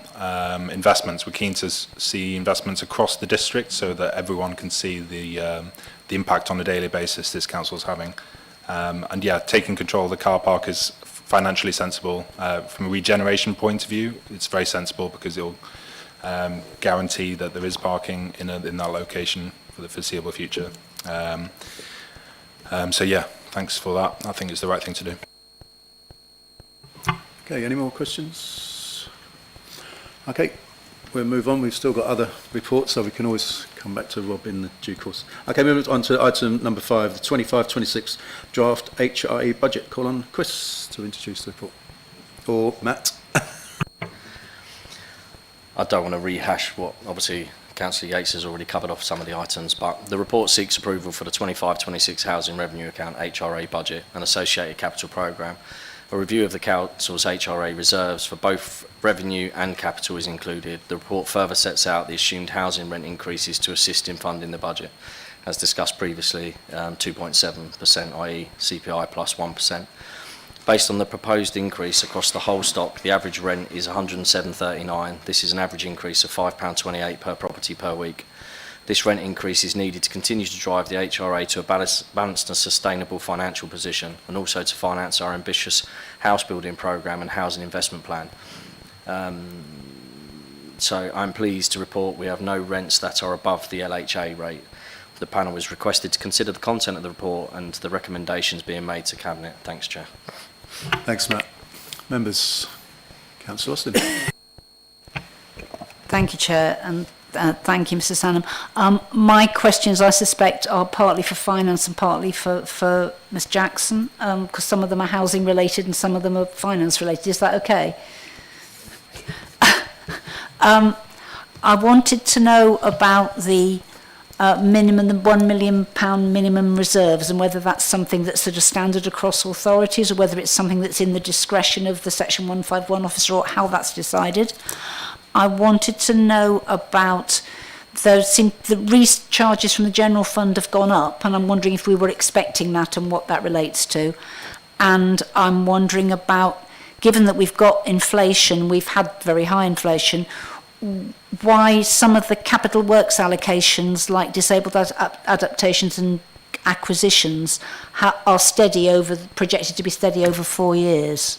investments, we're keen to see investments across the district so that everyone can see the impact on a daily basis this council's having. And yeah, taking control of the car park is financially sensible. From a regeneration point of view, it's very sensible because it'll guarantee that there is parking in that location for the foreseeable future. So yeah, thanks for that. I think it's the right thing to do. Okay, any more questions? Okay, we'll move on. We've still got other reports, so we can always come back to Rob in the due course. Okay, moving on to item number 5, the 25-26 draft HRE budget. Call on Chris to introduce the report. Or Matt. I don't want to rehash what obviously Councillor Yates has already covered off some of the items, but the report seeks approval for the 25-26 Housing Revenue Account HRA budget and associated capital programme. A review of the Council's HRA reserves for both revenue and capital is included. The report further sets out the assumed housing rent increases to assist in funding the budget. As discussed previously, 2.7%, i.e. CPI plus 1%. Based on the proposed increase across the whole stock, the average rent is £107.39. This is an average increase of £5.28 per property per week. This rent increase is needed to continue to drive the HRA to a balanced and sustainable financial position, and also to finance our ambitious house building programme and housing investment plan. So I'm pleased to report we have no rents that are above the LHA rate. The panel is requested to consider the content of the report and the recommendations being made to Cabinet. Thanks, Chair. Thanks, Matt. Members, Councillor Austin. Thank you, Chair, and thank you, Mr. Sanham. My questions, I suspect, are partly for finance and partly for Ms. Jackson, because some of them are housing related and some of them are finance related. Is that okay? I wanted to know about the minimum, the £1 million minimum reserves, and whether that's something that's sort of standard across authorities or whether it's something that's in the discretion of the Section 151 officer, or how that's decided. I wanted to know about the recharges from the general fund have gone up, and I'm wondering if we were expecting that and what that relates to. And I'm wondering about, given that we've got inflation, we've had very high inflation, why some of the capital works allocations, like disabled adaptations and acquisitions, are projected to be steady over 4 years.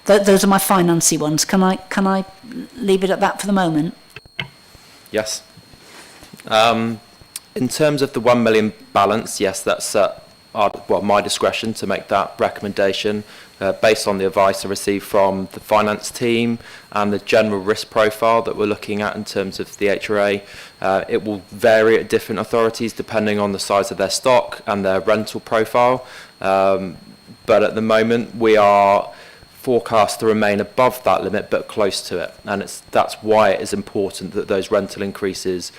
Those are my financy ones. Can I leave it at that for the moment? Yes. In terms of the 1 million balance, yes, that's my discretion to make that recommendation based on the advice I received from the finance team and the general risk profile that we're looking at in terms of the HRA. It will vary at different authorities depending on the size of their stock and their rental profile. But at the moment, we are forecast to remain above that limit but close to it, and that's why it is important that those rental increases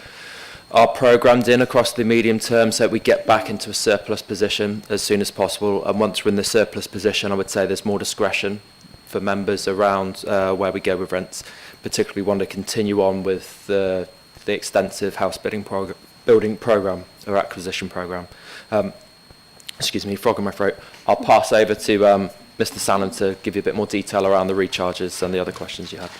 are programmed in across the medium term so that we get back into a surplus position as soon as possible. And once we're in the surplus position, I would say there's more discretion for members around where we go with rents. Particularly want to continue on with the extensive house building program or acquisition program. Excuse me, frog in my throat. I'll pass over to Mr. Sanham to give you a bit more detail around the recharges and the other questions you had.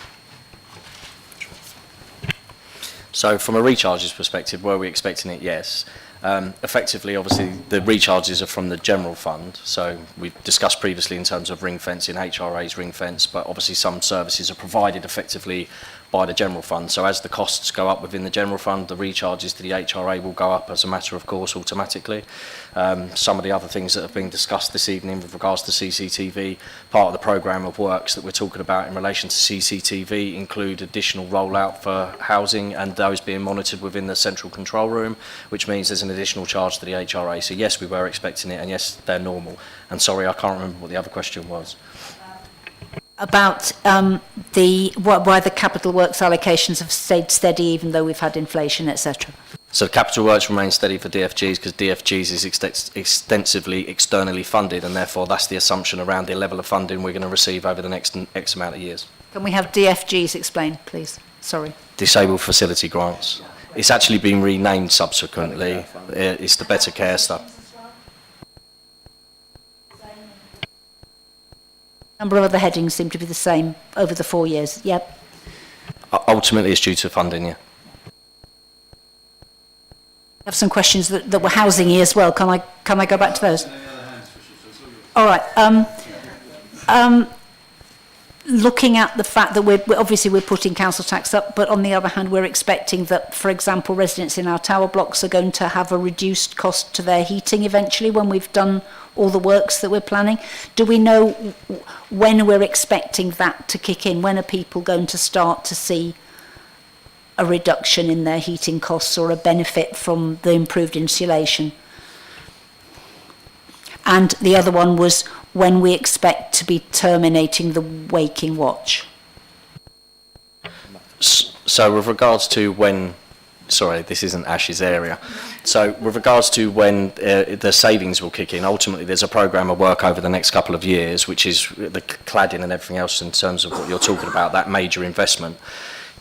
So from a recharges perspective, were we expecting it? Yes. Effectively, obviously, the recharges are from the general fund. So we've discussed previously in terms of ring fencing, HRA's ring fence, but obviously some services are provided effectively by the general fund. So as the costs go up within the general fund, the recharges to the HRA will go up as a matter of course automatically. Some of the other things that have been discussed this evening with regards to CCTV, part of the programme of works that we're talking about in relation to CCTV include additional rollout for housing and those being monitored within the central control room, which means there's an additional charge to the HRA. So yes, we were expecting it, and yes, they're normal. And sorry, I can't remember what the other question was. About why the capital works allocations have stayed steady even though we've had inflation, etc. So capital works remain steady for DFGs because DFGs is extensively externally funded, and therefore that's the assumption around the level of funding we're going to receive over the next X amount of years. Can we have DFGs explained, please? Sorry. Disabled facility grants. It's actually been renamed subsequently. It's the better care stuff. A number of other headings seem to be the same over the 4 years. Yep. Ultimately, it's due to funding, yeah. I have some questions that were housing-y as well. Can I go back to those? All right. Looking at the fact that we're putting council tax up, but on the other hand, we're expecting that, for example, residents in our tower blocks are going to have a reduced cost to their heating eventually when we've done all the works that we're planning. Do we know when we're expecting that to kick in? When are people going to start to see a reduction in their heating costs or a benefit from the improved insulation? And the other one was when we expect to be terminating the waking watch. So with regards to when, sorry, this isn't Ash's area. So with regards to when the savings will kick in, ultimately there's a programme of work over the next couple of years, which is the cladding and everything else in terms of what you're talking about, that major investment.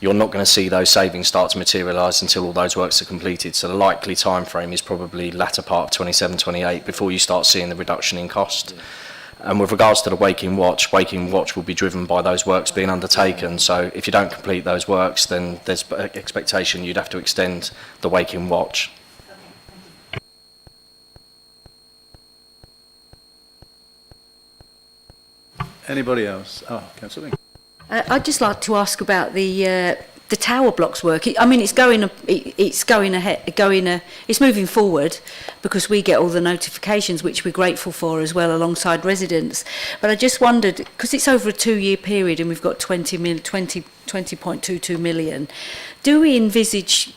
You're not going to see those savings start to materialise until all those works are completed. So the likely time frame is probably latter part of 27, 28 before you start seeing the reduction in cost. And with regards to the waking watch will be driven by those works being undertaken. So if you don't complete those works, then there's expectation you'd have to extend the waking watch. Anybody else? Oh, Councillor. I'd just like to ask about the tower blocks work. I mean, it's moving forward because we get all the notifications, which we're grateful for as well, alongside residents. But I just wondered, because it's over a 2-year period and we've got 20.22 million, do we envisage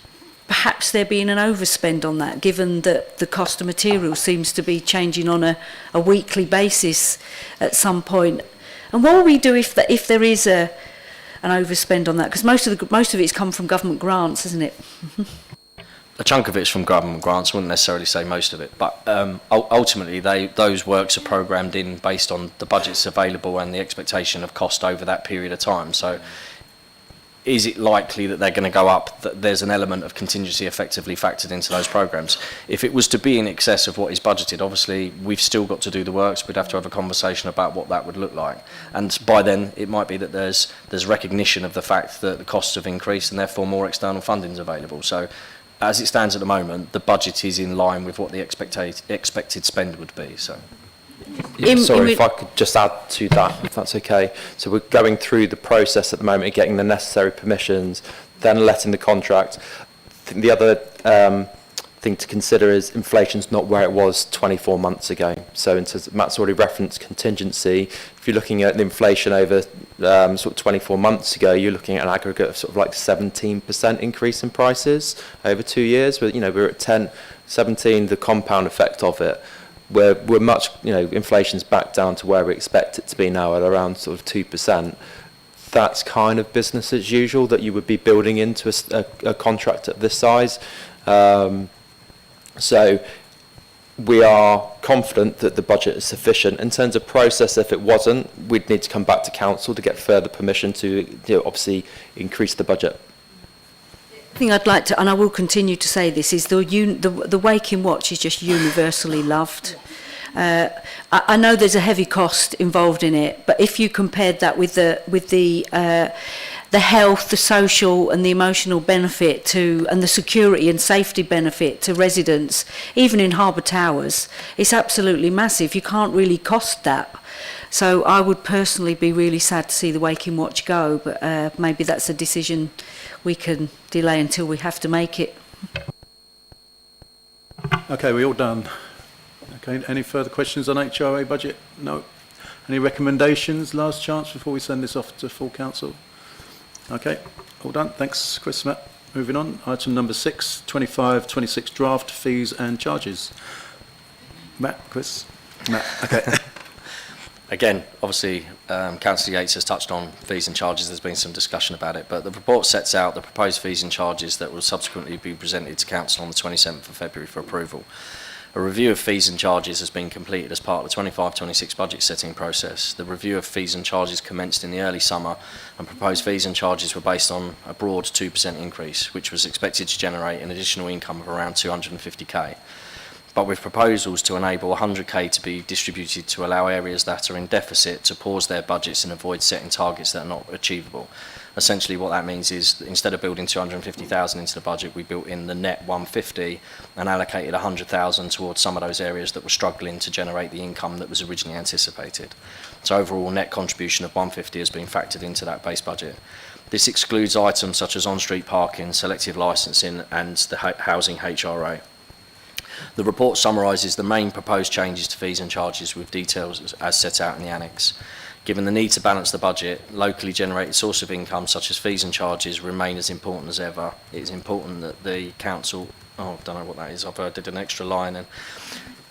perhaps there being an overspend on that, given that the cost of material seems to be changing on a weekly basis at some point? And what will we do if there is an overspend on that? Because most of it's come from government grants, isn't it? A chunk of it's from government grants. I wouldn't necessarily say most of it, but ultimately those works are programmed in based on the budgets available and the expectation of cost over that period of time. So is it likely that they're going to go up, that there's an element of contingency effectively factored into those programmes? If it was to be in excess of what is budgeted, obviously we've still got to do the works. We'd have to have a conversation about what that would look like. And by then it might be that there's recognition of the fact that the costs have increased and therefore more external funding is available. So as it stands at the moment, the budget is in line with what the expected spend would be. So. Yeah, sorry, if I could just add to that, if that's okay. So we're going through the process at the moment, getting the necessary permissions, then letting the contract. I think the other thing to consider is inflation's not where it was 24 months ago. So in terms of, Matt's already referenced contingency. If you're looking at the inflation over sort of 24 months ago, you're looking at an aggregate of sort of like 17% increase in prices over 2 years. We're at 10, 17, the compound effect of it. We're much, inflation's back down to where we expect it to be now at around sort of 2%. That's kind of business as usual that you would be building into a contract of this size. So we are confident that the budget is sufficient. In terms of process, if it wasn't, we'd need to come back to council to get further permission to obviously increase the budget. The thing I'd like to, and I will continue to say this, is the waking watch is just universally loved. I know there's a heavy cost involved in it, but if you compared that with the health, the social and the emotional benefit to, and the security and safety benefit to residents, even in Harbour Towers, it's absolutely massive. You can't really cost that. So I would personally be really sad to see the Waking Watch go, but maybe that's a decision we can delay until we have to make it. Okay, we all done. Okay, any further questions on HRA budget? No. Any recommendations? Last chance before we send this off to full council. Okay, all done. Thanks, Chris, Matt. Moving on, item number 6, 25-26 draft fees and charges. Matt, Chris? Matt, okay. Again, obviously, Councillor Yates has touched on fees and charges. There's been some discussion about it, but the report sets out the proposed fees and charges that will subsequently be presented to Council on the 27th of February for approval. A review of fees and charges has been completed as part of the 25-26 budget setting process. The review of fees and charges commenced in the early summer, and proposed fees and charges were based on a broad 2% increase, which was expected to generate an additional income of around 250k. But with proposals to enable 100k to be distributed to allow areas that are in deficit to pause their budgets and avoid setting targets that are not achievable. Essentially what that means is instead of building 250,000 into the budget, we built in the net 150 and allocated 100,000 towards some of those areas that were struggling to generate the income that was originally anticipated. So overall net contribution of 150 has been factored into that base budget. This excludes items such as on-street parking, selective licensing and the housing HRA. The report summarises the main proposed changes to fees and charges with details as set out in the annex. Given the need to balance the budget, locally generated source of income such as fees and charges remain as important as ever. It is important that the council, I don't know what that is, I did an extra line, and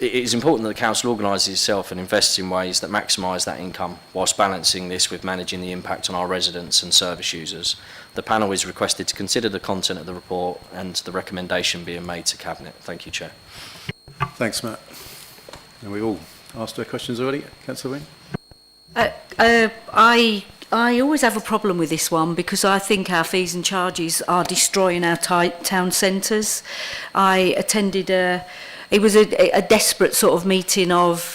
it is important that the council organises itself and invests in ways that maximise that income whilst balancing this with managing the impact on our residents and service users. The panel is requested to consider the content of the report and the recommendation being made to Cabinet. Thank you, Chair. Thanks, Matt. And we've all asked our questions already. Councillor Wing? I always have a problem with this one because I think our fees and charges are destroying our town centres. I attended it was a desperate sort of meeting of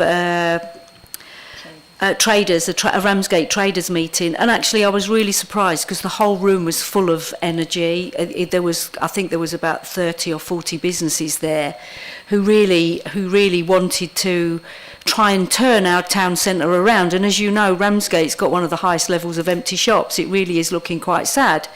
traders, a Ramsgate traders meeting, and actually I was really surprised because the whole room was full of energy. I think there was about 30 or 40 businesses there who really wanted to try and turn our town centre around. And as you know, Ramsgate's got one of the highest levels of empty shops. It really is looking quite sad.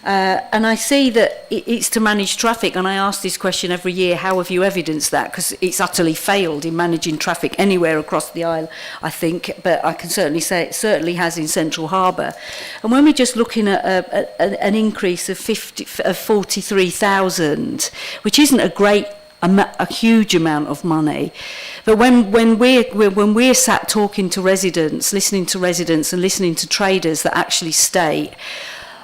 And I see that it's to manage traffic, and I ask this question every year, how have you evidenced that? Because it's utterly failed in managing traffic anywhere across the isle, I think, but I can certainly say it certainly has in Central Harbour. And when we're just looking at an increase of 43,000, which isn't a huge amount of money, but when we're sat talking to residents, listening to residents and listening to traders that actually state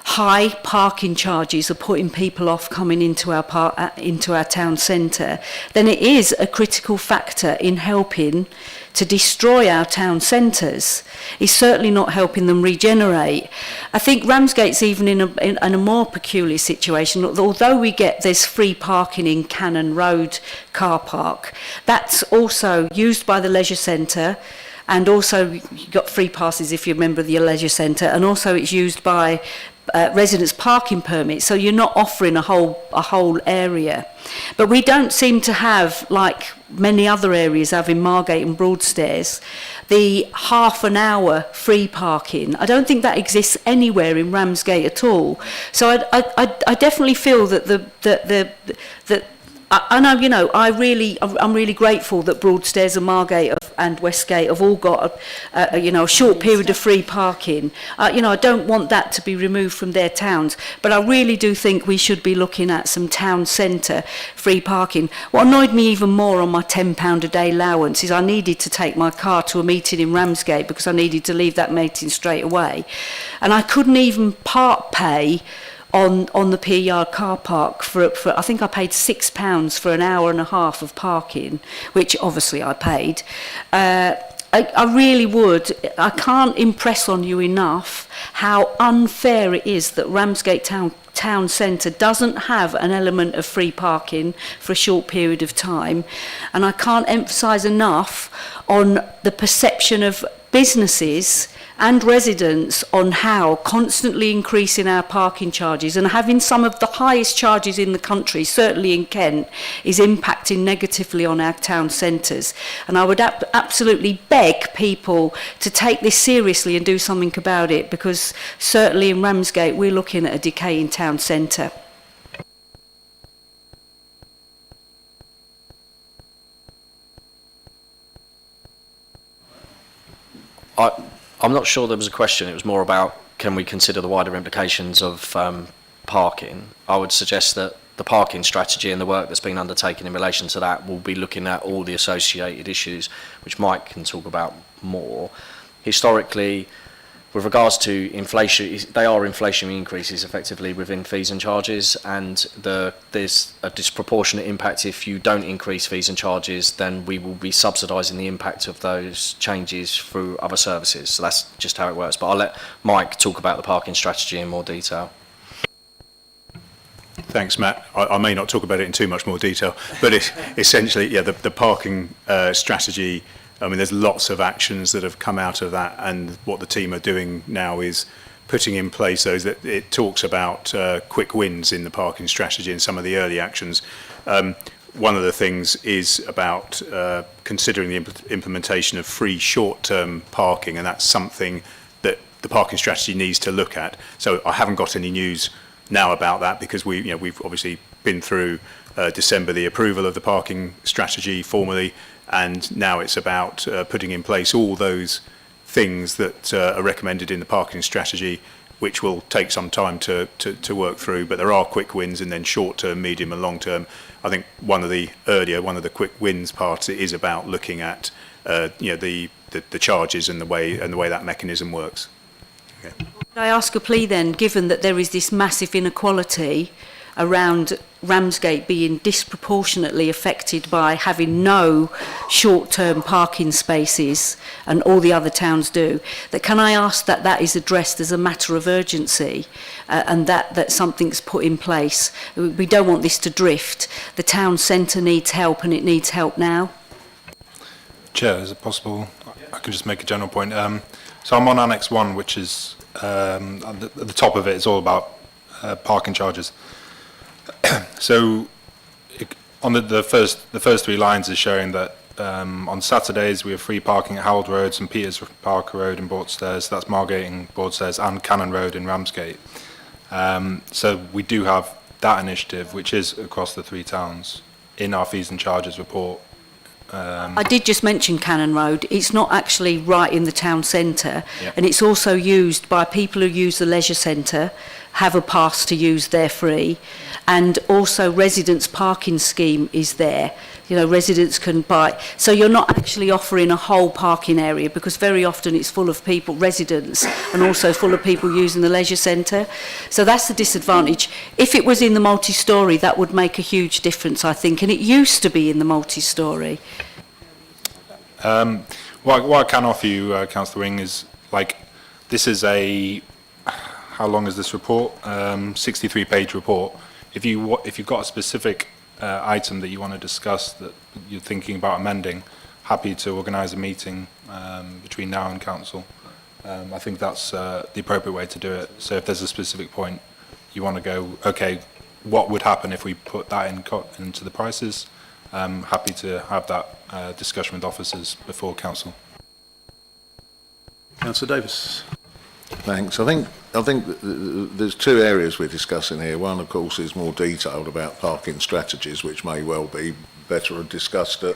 high parking charges are putting people off coming into our town centre, then it is a critical factor in helping to destroy our town centres. It's certainly not helping them regenerate. I think Ramsgate's even in a more peculiar situation. Although there's free parking in Cannon Road car park, that's also used by the leisure centre, and also you've got free passes if you're a member of the leisure centre, and also it's used by residents' parking permits, so you're not offering a whole area. But we don't seem to have, like many other areas have in Margate and Broadstairs, the half an hour free parking. I don't think that exists anywhere in Ramsgate at all. So I definitely feel that I'm really grateful that Broadstairs and Margate and Westgate have all got a short period of free parking. I don't want that to be removed from their towns, but I really do think we should be looking at some town centre free parking. What annoyed me even more on my £10 a day allowance is I needed to take my car to a meeting in Ramsgate because I needed to leave that meeting straight away, and I couldn't even part pay on the Pier Yard car park for I think I paid £6 for an hour and a half of parking, which obviously I paid. I really would. I can't impress on you enough how unfair it is that Ramsgate Town Centre doesn't have an element of free parking for a short period of time, and I can't emphasise enough on the perception of businesses and residents on how constantly increasing our parking charges and having some of the highest charges in the country, certainly in Kent, is impacting negatively on our town centres. And I would absolutely beg people to take this seriously and do something about it, because certainly in Ramsgate we're looking at a decaying town centre. I'm not sure there was a question. It was more about, can we consider the wider implications of parking? I would suggest that the parking strategy and the work that's been undertaken in relation to that will be looking at all the associated issues, which Mike can talk about more. Historically, with regards to inflation, they are inflationary increases effectively within fees and charges, and there's a disproportionate impact. If you don't increase fees and charges, then we will be subsidising the impact of those changes through other services. So that's just how it works. But I'll let Mike talk about the parking strategy in more detail. Thanks, Matt. I may not talk about it in too much more detail, but essentially, yeah, the parking strategy, I mean, there's lots of actions that have come out of that, and what the team are doing now is putting in place those. That it talks about quick wins in the parking strategy and some of the early actions. One of the things is about considering the implementation of free short-term parking, and that's something that the parking strategy needs to look at. So I haven't got any news now about that, because we've obviously been through December the approval of the parking strategy formally, and now it's about putting in place all those things that are recommended in the parking strategy, which will take some time to work through. But there are quick wins, and then short-term, medium and long-term. I think one of the quick wins parts is about looking at the charges and the way that mechanism works. Okay. Could I ask a plea then, given that there is this massive inequality around Ramsgate being disproportionately affected by having no short-term parking spaces, and all the other towns do, that can I ask that that is addressed as a matter of urgency, and that something's put in place? We don't want this to drift. The town centre needs help, and it needs help now. Chair, is it possible I can just make a general point? So I'm on Annex 1, which is at the top of it is all about parking charges. So on the first three lines is showing that on Saturdays we have free parking at Harold Road, St Peters Park Road in Broadstairs, that's Margate and Broadstairs, and Cannon Road in Ramsgate. So we do have that initiative, which is across the three towns, in our fees and charges report. I did just mention Cannon Road. It's not actually right in the town centre, Yep. and it's also used by people who use the leisure centre, have a pass to use there free, and also residents' parking scheme is there. You know, residents can buy. So you're not actually offering a whole parking area, because very often it's full of people, residents, and also full of people using the leisure centre. So that's the disadvantage. If it was in the multi-storey, that would make a huge difference, I think, and it used to be in the multi-storey. What I can offer you, Councillor Wing, is this is how long is this report? 63-page report. If you've got a specific item that you want to discuss that you're thinking about amending, happy to organise a meeting between now and council. I think that's the appropriate way to do it. So if there's a specific point you want to go, okay, what would happen if we put that into the prices? Happy to have that discussion with officers before council. Councillor Davis. Thanks. I think there's two areas we're discussing here. One, of course, is more detailed about parking strategies, which may well be better discussed on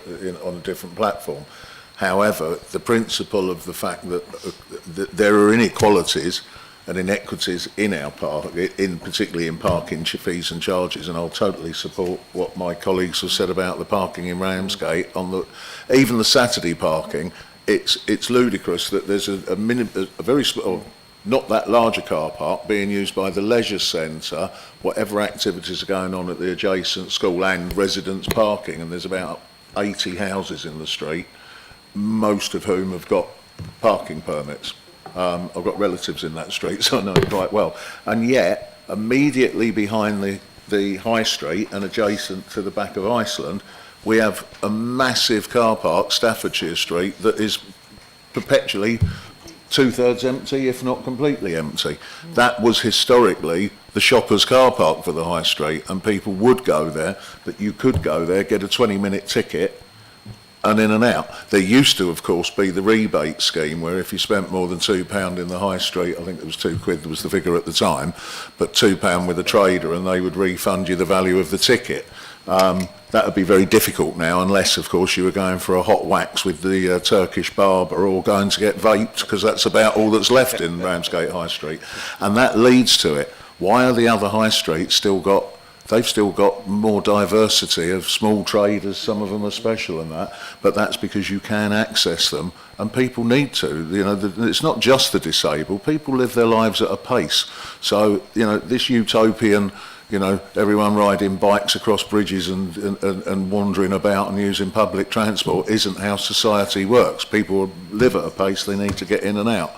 a different platform. However, the principle of the fact that there are inequalities and inequities in our park, particularly in parking fees and charges, and I'll totally support what my colleagues have said about the parking in Ramsgate. Even the Saturday parking, it's ludicrous that there's a very small, not that large a car park being used by the leisure centre, whatever activities are going on at the adjacent school, and residents parking, and there's about 80 houses in the street, most of whom have got parking permits. I've got relatives in that street, so I know it quite well. And yet, immediately behind the high street and adjacent to the back of Iceland, we have a massive car park, Staffordshire Street, that is perpetually two-thirds empty, if not completely empty. That was historically the shoppers' car park for the high street, and people would go there, but you could go there, get a 20-minute ticket, and in and out. There used to, of course, be the rebate scheme, where if you spent more than £2 in the high street, I think it was £2 was the figure at the time, but £2 with a trader, and they would refund you the value of the ticket. That would be very difficult now, unless, of course, you were going for a hot wax with the Turkish barber, or going to get vaped, because that's about all that's left in Ramsgate High Street. And that leads to it. Why are the other high streets still got... They've still got more diversity of small traders, some of them are special and that, but that's because you can access them, and people need to. You know, it's not just the disabled. People live their lives at a pace. So, you know, this utopian, you know, everyone riding bikes across bridges and wandering about and using public transport isn't how society works. People live at a pace, they need to get in and out.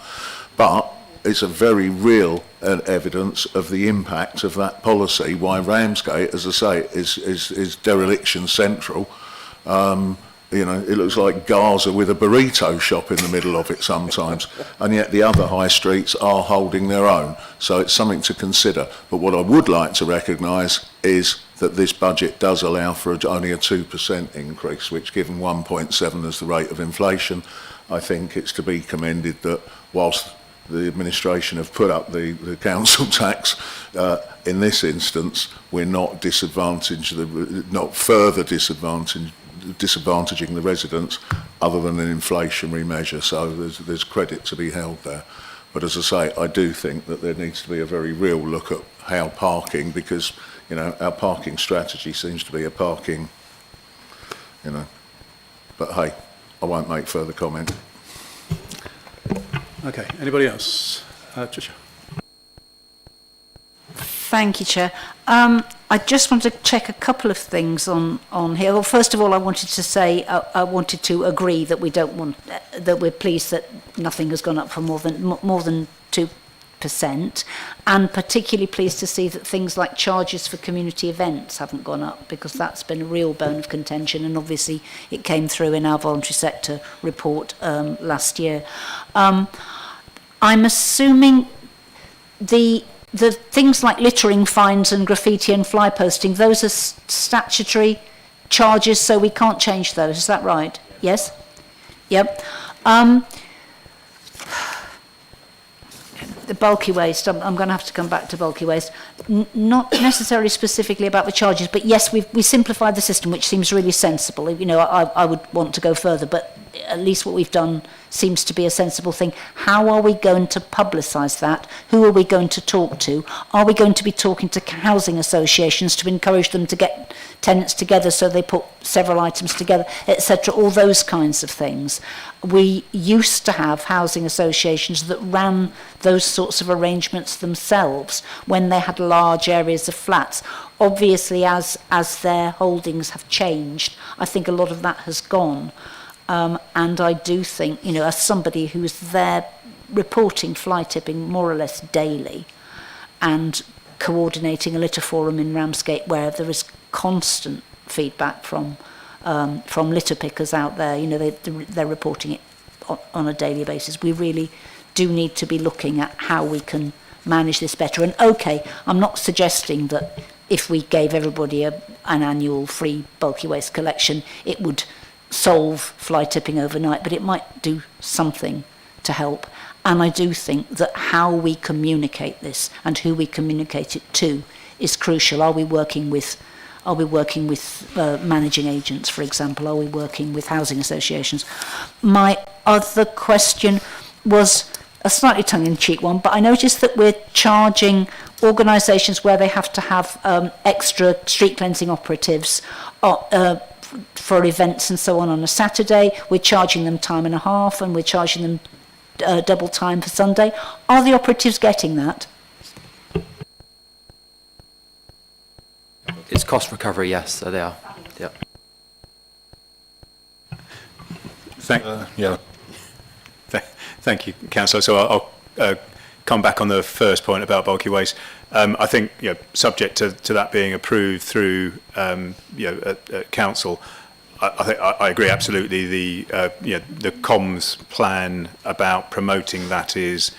But it's a very real evidence of the impact of that policy, why Ramsgate, as I say, is dereliction central. You know, it looks like Gaza with a burrito shop in the middle of it sometimes, and yet the other high streets are holding their own. So it's something to consider. But what I would like to recognise is that this budget does allow for only a 2% increase, which, given 1.7 as the rate of inflation, I think it's to be commended that whilst the administration have put up the council tax, in this instance, we're not not further disadvantaging the residents other than an inflationary measure. So there's credit to be held there. But as I say, I do think that there needs to be a very real look at how parking, because, you know, our parking strategy seems to be a parking, you know. But hey, I won't make further comment. Okay, anybody else? Tricia. Thank you, Chair. I just want to check a couple of things on here. Well, first of all, I wanted to say I wanted to agree that we don't want that we're pleased that nothing has gone up for more than 2%, and particularly pleased to see that things like charges for community events haven't gone up, because that's been a real bone of contention, and obviously it came through in our voluntary sector report last year. I'm assuming the things like littering fines and graffiti and fly posting, those are statutory charges, so we can't change those. Is that right? Yes? Yep. The bulky waste, I'm going to have to come back to bulky waste. Not necessarily specifically about the charges, but yes, we simplified the system, which seems really sensible. You know, I would want to go further, but at least what we've done seems to be a sensible thing. How are we going to publicise that? Who are we going to talk to? Are we going to be talking to housing associations to encourage them to get tenants together so they put several items together, etc., all those kinds of things? We used to have housing associations that ran those sorts of arrangements themselves when they had large areas of flats. Obviously, as their holdings have changed, I think a lot of that has gone. And I do think, you know, as somebody who's there reporting fly tipping more or less daily and coordinating a litter forum in Ramsgate where there is constant feedback from litter pickers out there, you know, they're reporting it on a daily basis. We really do need to be looking at how we can manage this better. And okay, I'm not suggesting that if we gave everybody an annual free bulky waste collection, it would solve fly tipping overnight, but it might do something to help. And I do think that how we communicate this and who we communicate it to is crucial. Are we working with managing agents, for example? Are we working with housing associations? My other question was a slightly tongue-in-cheek one, but I noticed that we're charging organisations where they have to have extra street cleansing operatives for events and so on a Saturday. We're charging them time and a half, and we're charging them double time for Sunday. Are the operatives getting that? It's cost recovery, yes, so they are. Yeah. Thank you, Councillor. So I'll come back on the first point about bulky waste. I think, you know, subject to that being approved through, at council, I agree absolutely. The comms plan about promoting that is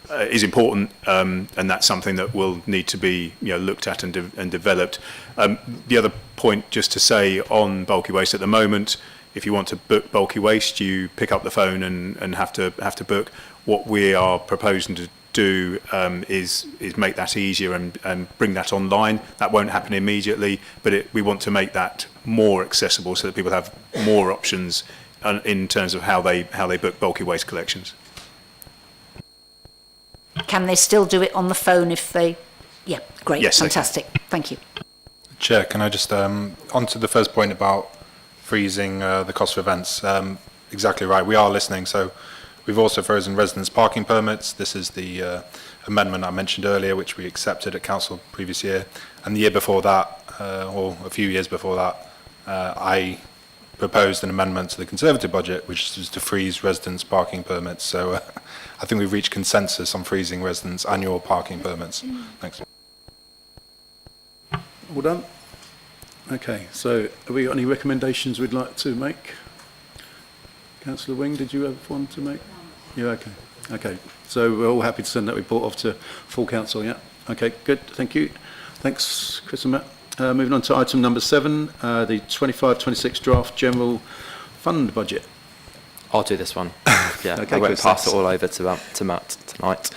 important, and that's something that will need to be looked at and developed. The other point, just to say on bulky waste at the moment, if you want to book bulky waste, you pick up the phone and have to book. What we are proposing to do is make that easier and bring that online. That won't happen immediately, but we want to make that more accessible so that people have more options in terms of how they book bulky waste collections. Can they still do it on the phone if they... Yeah, great, yes, fantastic. Thank you. Chair, can I just, on to the first point about freezing the cost of events. Exactly right, we are listening. So we've also frozen residence parking permits. This is the amendment I mentioned earlier, which we accepted at council previous year. And the year before that, or a few years before that, I proposed an amendment to the Conservative budget, which is to freeze residence parking permits. So I think we've reached consensus on freezing residents' annual parking permits. Thanks. All done? Okay, so have we got any recommendations we'd like to make? Councillor Wing, did you have one to make? Yeah, okay. Okay, so we're all happy to send that report off to full council, yeah? Okay, good, thank you. Thanks, Chris and Matt. Moving on to item number 7, the 25-26 draft general fund budget. I'll do this one. Yeah, Okay, I won't Chris, pass thanks. it all over to Matt tonight.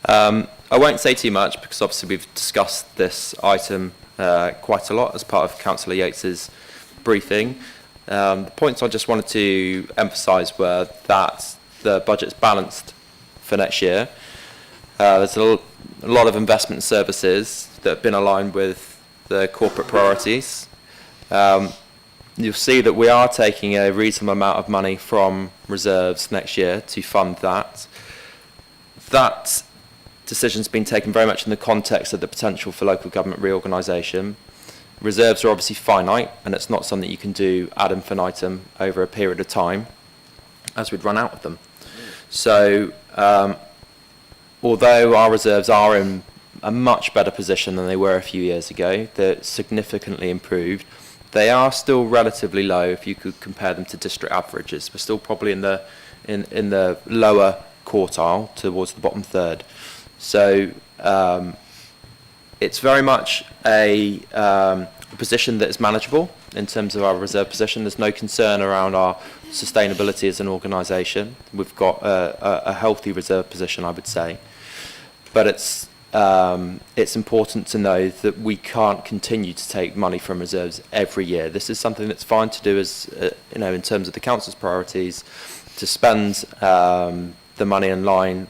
I won't say too much because obviously we've discussed this item quite a lot as part of Councillor Yates's briefing. The points I just wanted to emphasise were that the budget's balanced for next year. There's a lot of investment services that have been aligned with the corporate priorities. You'll see that we are taking a reasonable amount of money from reserves next year to fund that. That decision's been taken very much in the context of the potential for local government reorganisation. Reserves are obviously finite, and it's not something you can do ad infinitum over a period of time, as we'd run out of them. So, although our reserves are in a much better position than they were a few years ago, they're significantly improved. They are still relatively low if you could compare them to district averages. We're still probably in the lower quartile towards the bottom third. So it's very much a position that is manageable in terms of our reserve position. There's no concern around our sustainability as an organisation. We've got a healthy reserve position, I would say. But it's important to know that we can't continue to take money from reserves every year. This is something that's fine to do as in terms of the council's priorities, to spend the money in line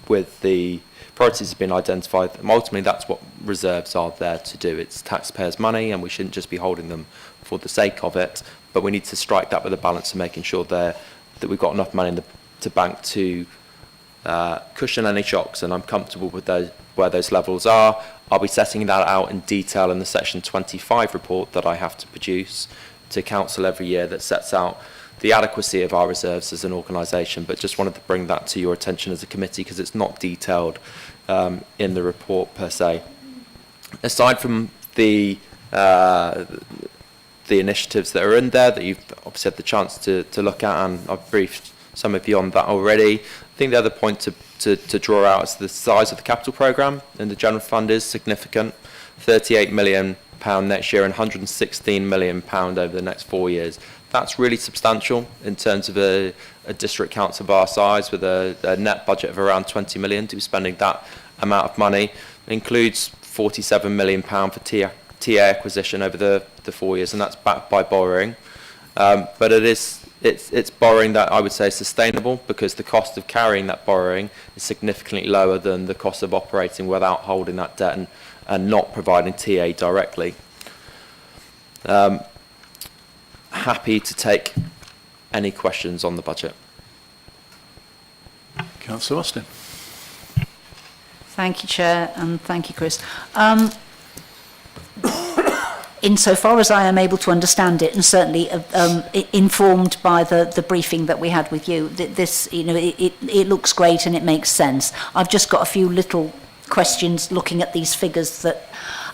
with the priorities have been identified. And ultimately, that's what reserves are there to do. It's taxpayers' money, and we shouldn't just be holding them for the sake of it. But we need to strike that with a balance of making sure that we've got enough money in the bank to cushion any shocks, and I'm comfortable with where those levels are. I'll be setting that out in detail in the Section 25 report that I have to produce to Council every year that sets out the adequacy of our reserves as an organisation, but just wanted to bring that to your attention as a committee because it's not detailed in the report per se. Aside from the initiatives that are in there that you've obviously had the chance to look at, and I've briefed some of you on that already, I think the other point to draw out is the size of the capital programme in the general fund is significant. £38 million next year and £116 million over the next 4 years. That's really substantial in terms of a district council of our size with a net budget of around 20 million to be spending that amount of money. It includes £47 million for TA acquisition over the 4 years, and that's backed by borrowing. But it's borrowing that I would say is sustainable because the cost of carrying that borrowing is significantly lower than the cost of operating without holding that debt and not providing TA directly. Happy to take any questions on the budget. Councillor Austin. Thank you, Chair, and thank you, Chris. Insofar as I am able to understand it, and certainly informed by the briefing that we had with you, this, it looks great and it makes sense. I've just got a few little questions looking at these figures that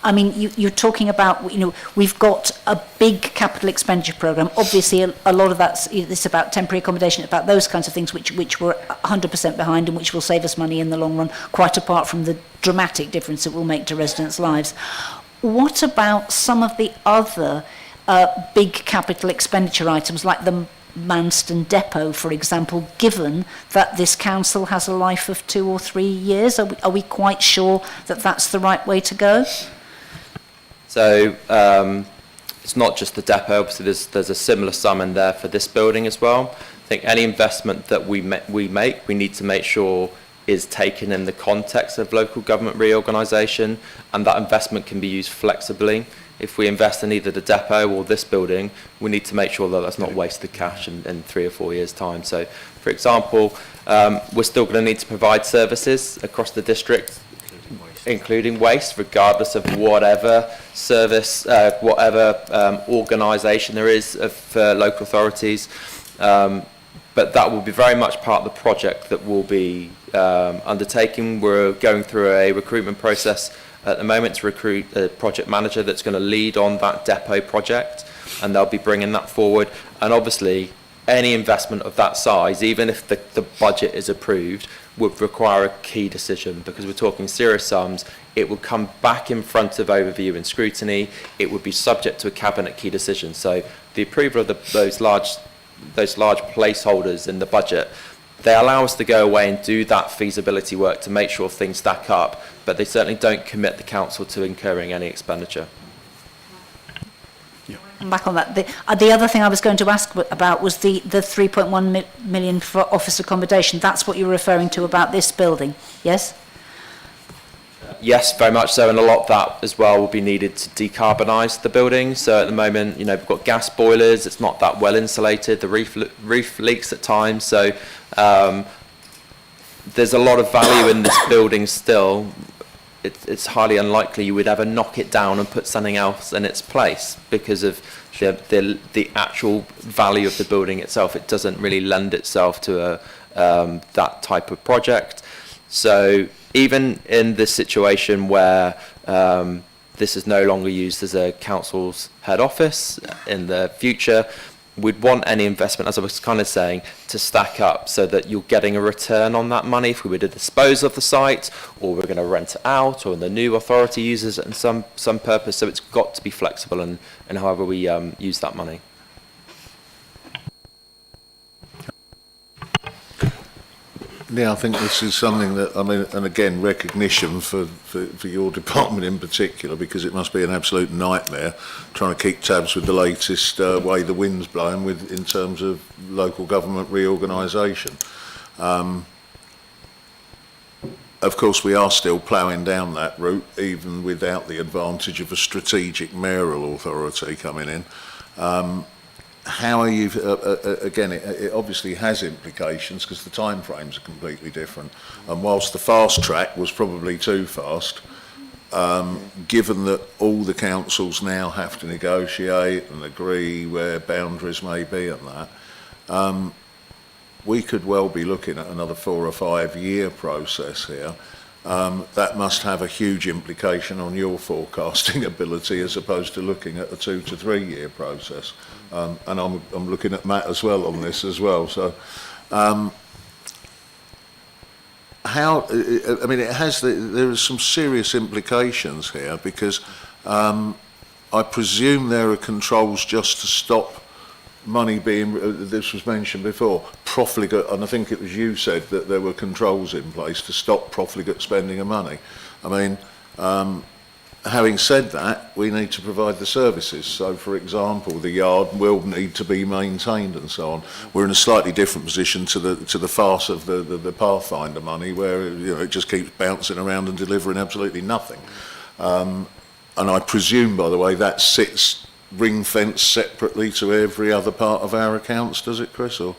I mean, you're talking about, you know, we've got a big capital expenditure programme. Obviously, a lot of it's about temporary accommodation, about those kinds of things which we're 100% behind and which will save us money in the long run, quite apart from the dramatic difference it will make to residents' lives. What about some of the other big capital expenditure items, like the Manston Depot, for example, given that this council has a life of 2 or 3 years? Are we quite sure that that's the right way to go? So it's not just the depot, obviously there's a similar sum in there for this building as well. I think any investment that we make, we need to make sure is taken in the context of local government reorganisation, and that investment can be used flexibly. If we invest in either the depot or this building, we need to make sure that that's not wasted cash in 3 or 4 years' time. So, for example, we're still going to need to provide services across the district, including waste, regardless of whatever service, whatever organisation there is for local authorities. But that will be very much part of the project that we'll be undertaking. We're going through a recruitment process at the moment to recruit a project manager that's going to lead on that depot project, and they'll be bringing that forward. And obviously, any investment of that size, even if the budget is approved, would require a key decision, because we're talking serious sums. It would come back in front of overview and scrutiny. It would be subject to a cabinet key decision. So the approval of those large placeholders in the budget, they allow us to go away and do that feasibility work to make sure things stack up, but they certainly don't commit the council to incurring any expenditure. Back on that, the other thing I was going to ask about was the 3.1 million for office accommodation. That's what you're referring to about this building, yes? Yes, very much so, and a lot of that as well will be needed to decarbonise the building. So at the moment, you know, we've got gas boilers, it's not that well insulated, the roof leaks at times, so there's a lot of value in this building still. It's highly unlikely you would ever knock it down and put something else in its place because of the actual value of the building itself. It doesn't really lend itself to that type of project. So even in this situation where this is no longer used as a council's head office in the future, we'd want any investment, as I was kind of saying, to stack up so that you're getting a return on that money if we were to dispose of the site, or we're going to rent it out, or the new authority uses it in some purpose. So it's got to be flexible in however we use that money. Yeah, I think this is something that, I mean, and again, recognition for your department in particular, because it must be an absolute nightmare trying to keep tabs with the latest way the wind's blowing in terms of local government reorganisation. Of course, we are still ploughing down that route, even without the advantage of a strategic mayoral authority coming in. How are you, again, it obviously has implications because the time frames are completely different. And whilst the fast track was probably too fast, given that all the councils now have to negotiate and agree where boundaries may be and that, we could well be looking at another 4 or 5 year process here. That must have a huge implication on your forecasting ability as opposed to looking at a 2 to 3 year process. And I'm looking at Matt as well on this as well. So, how? I mean, there are some serious implications here because I presume there are controls just to stop money being. This was mentioned before. Profligate, and I think it was you said that there were controls in place to stop profligate spending of money. I mean. Having said that, we need to provide the services. So, for example, the yard will need to be maintained and so on. We're in a slightly different position to the farce of the Pathfinder money, where it just keeps bouncing around and delivering absolutely nothing. And I presume, by the way, that sits ring-fenced separately to every other part of our accounts, does it, Chris? Or?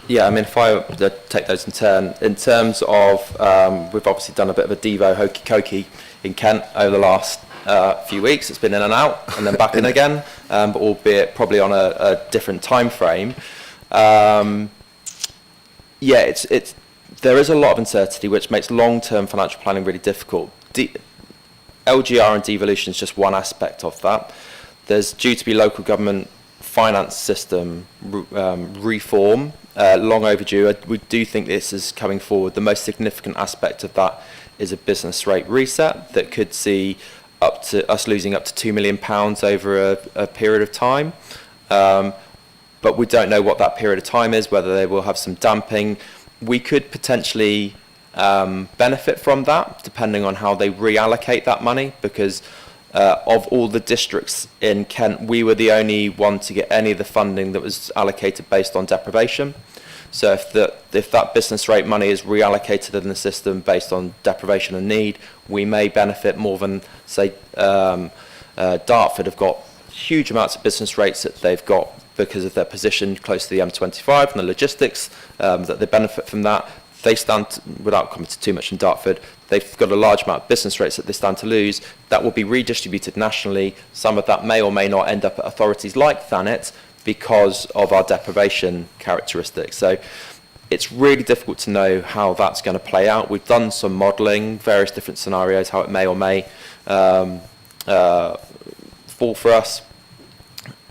Yeah, I mean, if I take those in turn, in terms of, we've obviously done a bit of a Devo hokey-cokey in Kent over the last few weeks. It's been in and out and then back in again, but albeit probably on a different time frame. Yeah, there is a lot of uncertainty, which makes long-term financial planning really difficult. LGR and devolution is just one aspect of that. There's due to be local government finance system reform, long overdue. We do think this is coming forward. The most significant aspect of that is a business rate reset that could see up to us losing up to £2 million over a period of time. But we don't know what that period of time is, whether they will have some damping. We could potentially benefit from that, depending on how they reallocate that money, because of all the districts in Kent, we were the only one to get any of the funding that was allocated based on deprivation. So if that business rate money is reallocated in the system based on deprivation and need, we may benefit more than, say, Dartford have got huge amounts of business rates that they've got because of their position close to the M25 and the logistics, that they benefit from that. They stand, without commenting too much on Dartford, they've got a large amount of business rates that they stand to lose. That will be redistributed nationally. Some of that may or may not end up at authorities like Thanet because of our deprivation characteristics. So it's really difficult to know how that's going to play out. We've done some modelling, various different scenarios, how it may or may fall for us.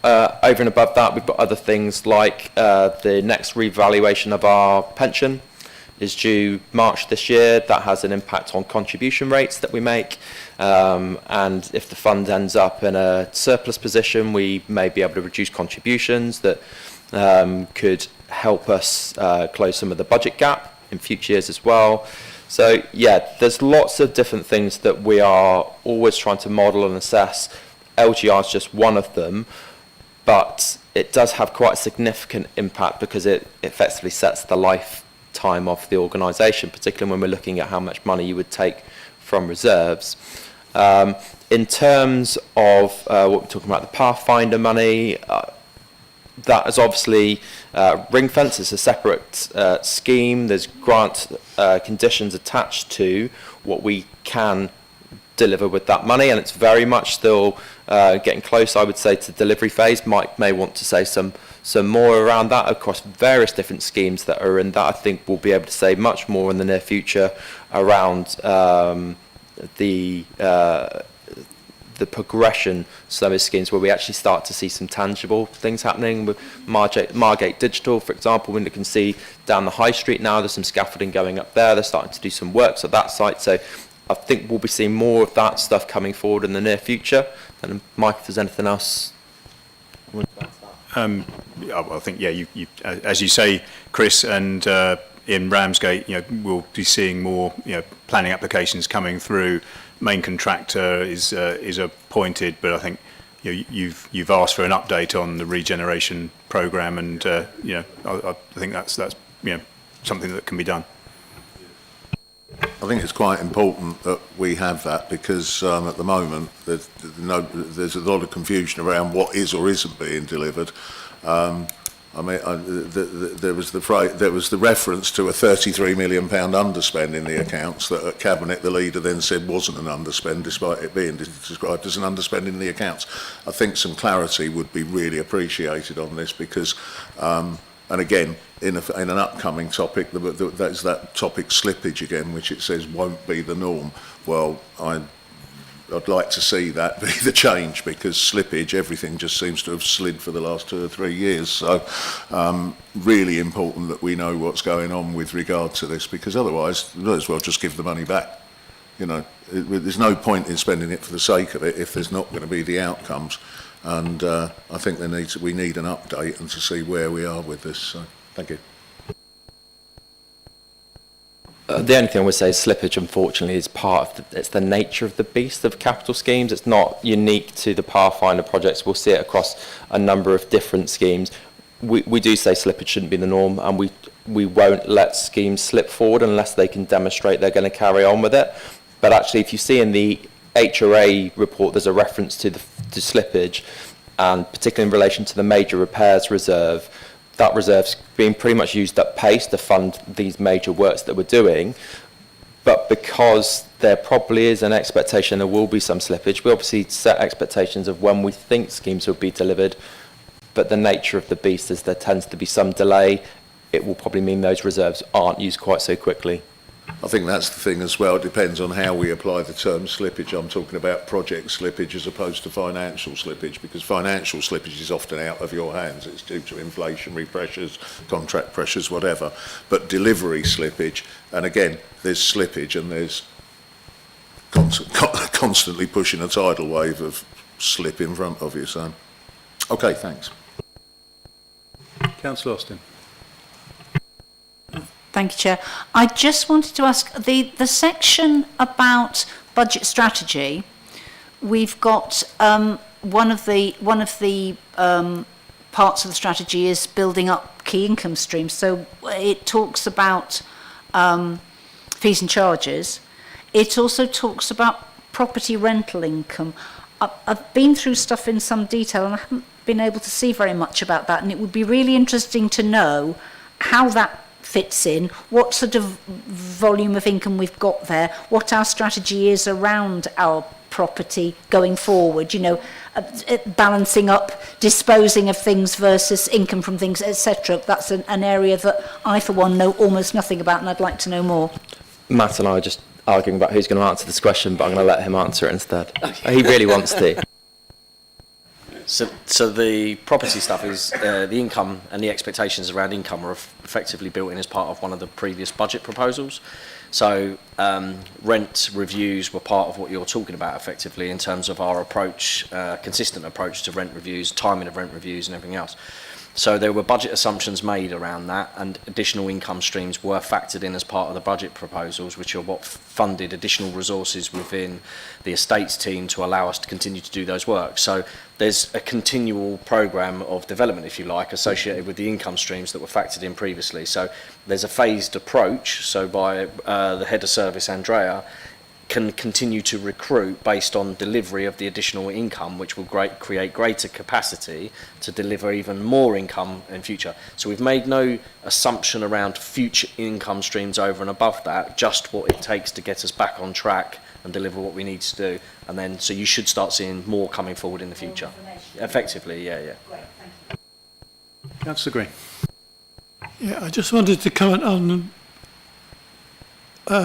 Over and above that, we've got other things like the next revaluation of our pension is due March this year. That has an impact on contribution rates that we make, and if the fund ends up in a surplus position, we may be able to reduce contributions that could help us close some of the budget gap in future years as well. So yeah, there's lots of different things that we are always trying to model and assess. LGR is just one of them, but it does have quite a significant impact because it effectively sets the lifetime of the organisation, particularly when we're looking at how much money you would take from reserves. In terms of what we're talking about, the Pathfinder money, that is obviously ring-fenced. It's a separate scheme. There's grant conditions attached to what we can deliver with that money, and it's very much still getting close, I would say, to delivery phase. Mike may want to say some more around that across various different schemes that are in that. I think we'll be able to say much more in the near future around the progression some of those schemes where we actually start to see some tangible things happening. With Margate Digital, for example, when you can see down the high street now, there's some scaffolding going up there. They're starting to do some works at that site. So I think we'll be seeing more of that stuff coming forward in the near future. And Mike, if there's anything else. I think, yeah, you as you say, Chris, and in Ramsgate, we'll be seeing more, planning applications coming through. Main contractor is appointed, but I think you've asked for an update on the regeneration programme, and I think that's something that can be done. I think it's quite important that we have that because at the moment there's a lot of confusion around what is or isn't being delivered. There was the reference to a £33 million underspend in the accounts that at Cabinet the leader then said wasn't an underspend, despite it being described as an underspend in the accounts. I think some clarity would be really appreciated on this because, and again, in an upcoming topic, there's that topic slippage again, which it says won't be the norm. Well, I'd like to see that be the change because slippage, everything just seems to have slid for the last 2 or 3 years. So really important that we know what's going on with regard to this because otherwise, we might as well just give the money back. There's no point in spending it for the sake of it if there's not going to be the outcomes. And I think we need an update and to see where we are with this. So, thank you. The only thing I would say is slippage, unfortunately, is it's the nature of the beast of capital schemes. It's not unique to the Pathfinder projects. We'll see it across a number of different schemes. We do say slippage shouldn't be the norm, and we won't let schemes slip forward unless they can demonstrate they're going to carry on with it. But actually, if you see in the HRA report, there's a reference to slippage, and particularly in relation to the major repairs reserve. That reserve's being pretty much used at pace to fund these major works that we're doing. But because there probably is an expectation there will be some slippage, we obviously set expectations of when we think schemes will be delivered. But the nature of the beast is there tends to be some delay. It will probably mean those reserves aren't used quite so quickly. I think that's the thing as well. It depends on how we apply the term slippage. I'm talking about project slippage as opposed to financial slippage, because financial slippage is often out of your hands. It's due to inflationary pressures, contract pressures, whatever. But delivery slippage, and again, there's slippage and there's constantly pushing a tidal wave of slip in front of you. So, okay, thanks. Councillor Austin. Thank you, Chair. I just wanted to ask, the section about budget strategy, we've got one of the parts of the strategy is building up key income streams. So it talks about fees and charges. It also talks about property rental income. I've been through stuff in some detail and I haven't been able to see very much about that, and it would be really interesting to know how that fits in, what sort of volume of income we've got there, what our strategy is around our property going forward, you know, balancing up disposing of things versus income from things, etc. That's an area that I, for one, know almost nothing about, and I'd like to know more. Matt and I are just arguing about who's going to answer this question, but I'm going to let him answer it instead. He really wants to. So the property stuff is the income and the expectations around income are effectively built in as part of one of the previous budget proposals. So rent reviews were part of what you're talking about effectively in terms of our approach, consistent approach to rent reviews, timing of rent reviews and everything else. So there were budget assumptions made around that, and additional income streams were factored in as part of the budget proposals, which are what funded additional resources within the estates team to allow us to continue to do those works. So there's a continual programme of development, if you like, associated with the income streams that were factored in previously. So there's a phased approach, so by the head of service, Andrea, can continue to recruit based on delivery of the additional income, which will create greater capacity to deliver even more income in future. So we've made no assumption around future income streams over and above that, just what it takes to get us back on track and deliver what we need to do. And then, so you should start seeing more coming forward in the future. Effectively, yeah. Great, thank you. Councillor Green. Yeah, I just wanted to comment on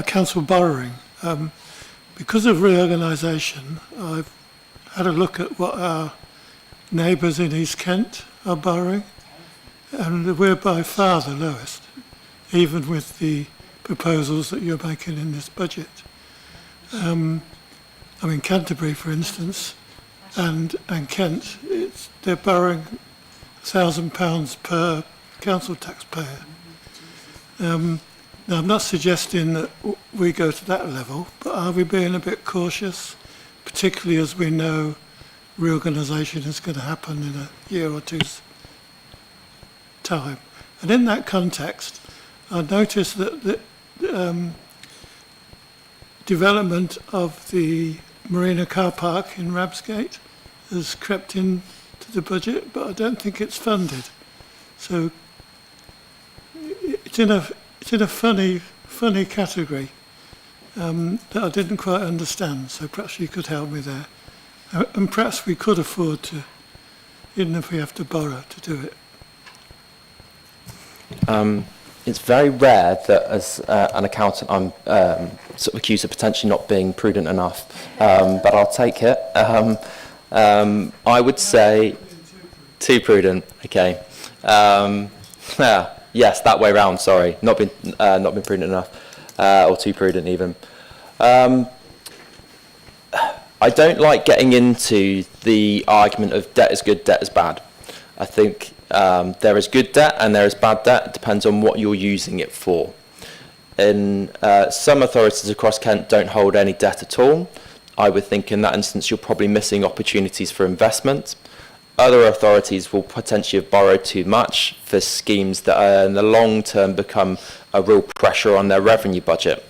council borrowing. Because of reorganisation, I've had a look at what our neighbours in East Kent are borrowing, and we're by far the lowest, even with the proposals that you're making in this budget. I mean, Canterbury, for instance, and Kent, they're borrowing £1,000 per council taxpayer. Now, I'm not suggesting that we go to that level, but are we being a bit cautious, particularly as we know reorganisation is going to happen in a year or two's time? And in that context, I noticed that the development of the Marina car park in Ramsgate has crept into the budget, but I don't think it's funded. So it's in a funny category that I didn't quite understand, so perhaps you could help me there. And perhaps we could afford to, even if we have to borrow to do it. It's very rare that as an accountant I'm sort of accused of potentially not being prudent enough, but I'll take it. I would say too prudent, okay. Yes, that way round, sorry. Not been prudent enough, or too prudent even. I don't like getting into the argument of debt is good, debt is bad. I think there is good debt and there is bad debt. It depends on what you're using it for. In some authorities across Kent don't hold any debt at all. I would think in that instance you're probably missing opportunities for investment. Other authorities will potentially have borrowed too much for schemes that in the long term become a real pressure on their revenue budget.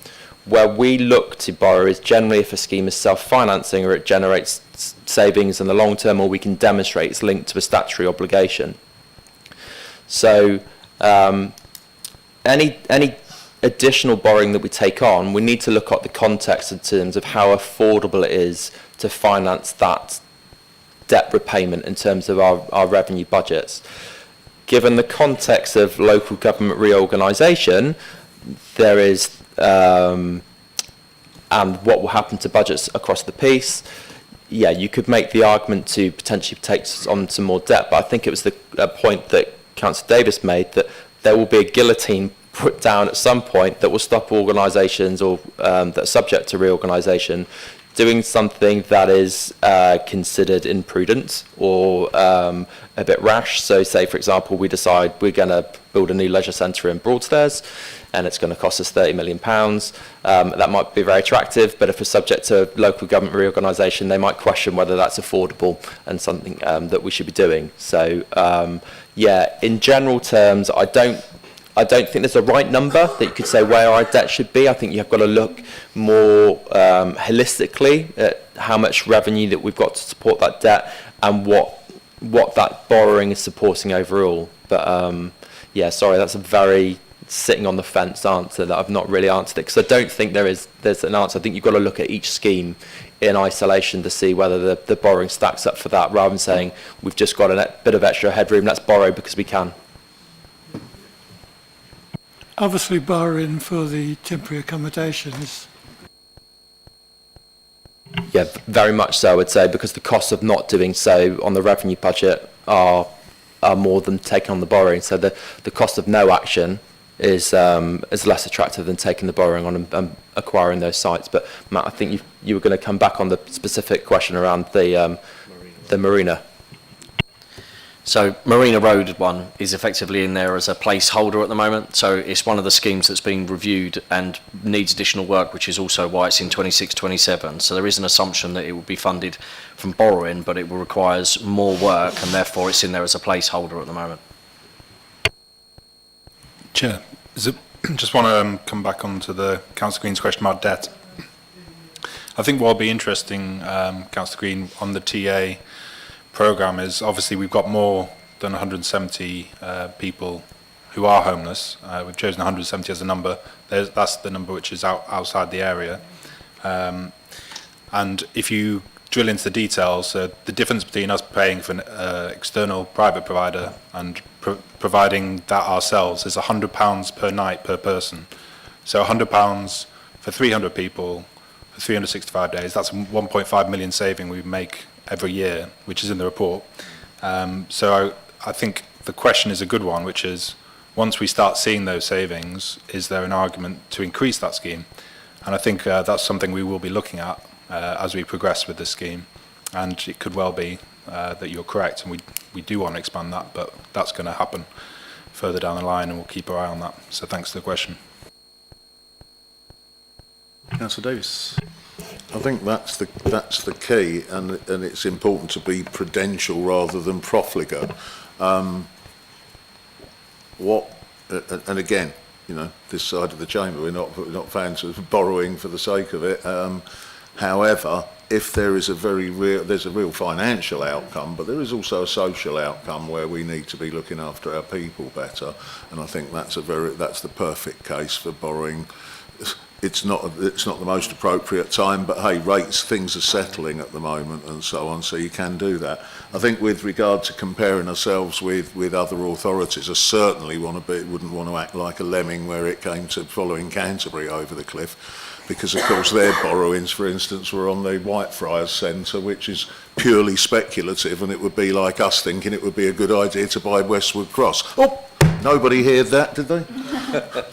Where we look to borrow is generally if a scheme is self-financing or it generates savings in the long term, or we can demonstrate it's linked to a statutory obligation. So any additional borrowing that we take on, we need to look at the context in terms of how affordable it is to finance that debt repayment in terms of our revenue budgets. Given the context of local government reorganisation, there is and what will happen to budgets across the piece, yeah, you could make the argument to potentially take on some more debt, but I think it was the point that Councillor Davis made, that there will be a guillotine put down at some point that will stop organisations or that are subject to reorganisation doing something that is considered imprudent or a bit rash. So say, for example, we decide we're going to build a new leisure centre in Broadstairs and it's going to cost us £30 million. That might be very attractive, but if we're subject to local government reorganisation, they might question whether that's affordable and something that we should be doing. So, yeah, in general terms, I don't think there's a right number that you could say where our debt should be. I think you've got to look more holistically at how much revenue that we've got to support that debt and what that borrowing is supporting overall. But yeah, sorry, that's a very sitting on the fence answer that I've not really answered it, because I don't think there's an answer. I think you've got to look at each scheme in isolation to see whether the borrowing stacks up for that, rather than saying we've just got a bit of extra headroom, let's borrow because we can. Obviously, borrowing for the temporary accommodation is... Yeah, very much so, I would say, because the costs of not doing so on the revenue budget are more than taking on the borrowing. So the cost of no action is less attractive than taking the borrowing on and acquiring those sites. But Matt, I think you were going to come back on the specific question around the marina. So Marina Road one is effectively in there as a placeholder at the moment. So it's one of the schemes that's being reviewed and needs additional work, which is also why it's in 26-27. So there is an assumption that it will be funded from borrowing, but it will requires more work, and therefore it's in there as a placeholder at the moment. Chair, just want to come back onto the Councillor Green's question about debt. I think what will be interesting, Councillor Green, on the TA programme is obviously we've got more than 170 people who are homeless. We've chosen 170 as a number. That's the number which is outside the area. And if you drill into the details, the difference between us paying for an external private provider and providing that ourselves is £100 per night per person. So £100 for 300 people for 365 days. That's a 1.5 million saving we make every year, which is in the report. So I think the question is a good one, which is, once we start seeing those savings, is there an argument to increase that scheme? And I think that's something we will be looking at as we progress with this scheme. And it could well be that you're correct, and we do want to expand that, but that's going to happen further down the line, and we'll keep our eye on that. So thanks for the question. Councillor Davis. I think that's the key, and it's important to be prudential rather than profligate. And again, you know, this side of the chamber, we're not fans of borrowing for the sake of it. However, if there is there's a real financial outcome, but there is also a social outcome where we need to be looking after our people better, and I think that's the perfect case for borrowing. It's not the most appropriate time, but hey, things are settling at the moment and so on, so you can do that. I think with regard to comparing ourselves with other authorities, I certainly wouldn't want to act like a lemming where it came to following Canterbury over the cliff, because of course their borrowings, for instance, were on the Whitefriars Centre, which is purely speculative, and it would be like us thinking it would be a good idea to buy Westwood Cross. Oh, nobody heard that, did they?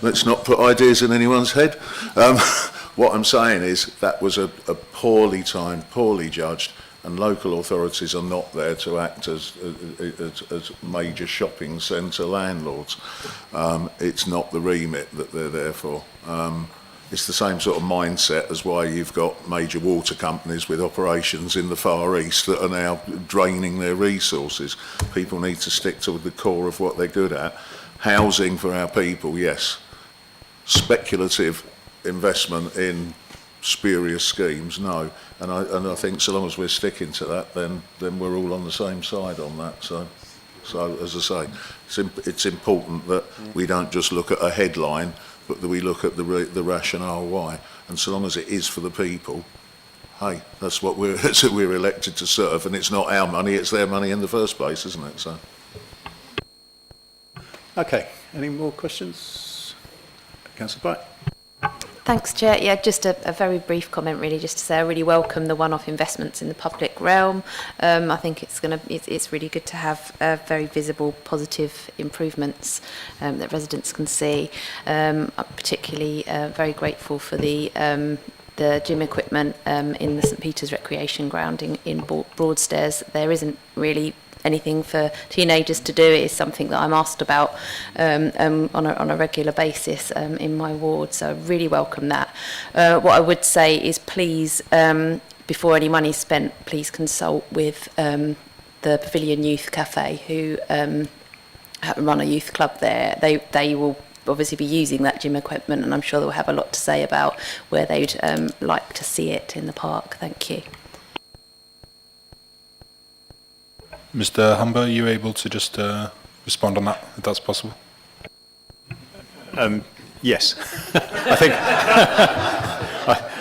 Let's not put ideas in anyone's head. What I'm saying is that was a poorly timed, poorly judged, and local authorities are not there to act as major shopping centre landlords. It's not the remit that they're there for. It's the same sort of mindset as why you've got major water companies with operations in the Far East that are now draining their resources. People need to stick to the core of what they're good at. Housing for our people, yes. Speculative investment in spurious schemes, no. And I think so long as we're sticking to that, then we're all on the same side on that. So as I say, it's important that we don't just look at a headline, but that we look at the rationale why. And so long as it is for the people, hey, that's what we're elected to serve, and it's not our money, it's their money in the first place, isn't it? So. Okay, any more questions? Councillor Bright. Thanks, Chair. Yeah, just a very brief comment, really, just to say I really welcome the one-off investments in the public realm. I think it's really good to have very visible, positive improvements that residents can see. I'm particularly very grateful for the gym equipment in the St Peter's Recreation Ground in Broadstairs. There isn't really anything for teenagers to do. It is something that I'm asked about on a regular basis in my ward, so I really welcome that. What I would say is please, before any money is spent, please consult with the Pavilion Youth Cafe, who run a youth club there. They will obviously be using that gym equipment, and I'm sure they'll have a lot to say about where they'd like to see it in the park. Thank you. Mr. Humber, are you able to just respond on that, if that's possible? Yes.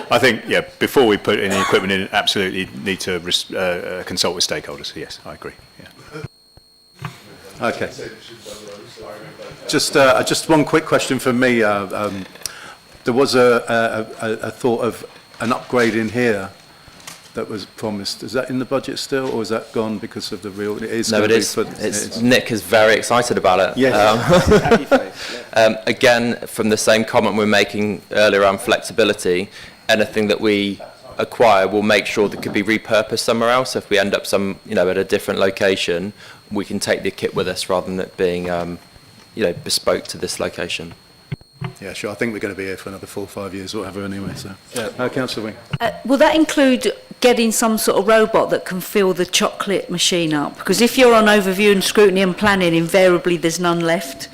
I think, yeah, before we put any equipment in, absolutely need to consult with stakeholders. Yes, I agree. Yeah. Okay. Just one quick question from me. There was a thought of an upgrade in here that was promised. Is that in the budget still, or is that gone because of the real? It is. No, it is. Nick is very excited about it. Yes. Again, from the same comment we were making earlier around flexibility, anything that we acquire, we'll make sure that could be repurposed somewhere else. So if we end up at a different location, we can take the kit with us rather than it being, bespoke to this location. Yeah, sure. I think we're going to be here for another 4 or 5 years or whatever anyway. So, yeah. Councillor Wing. Will that include getting some sort of robot that can fill the chocolate machine up? Because if you're on overview and scrutiny and planning, invariably there's none left.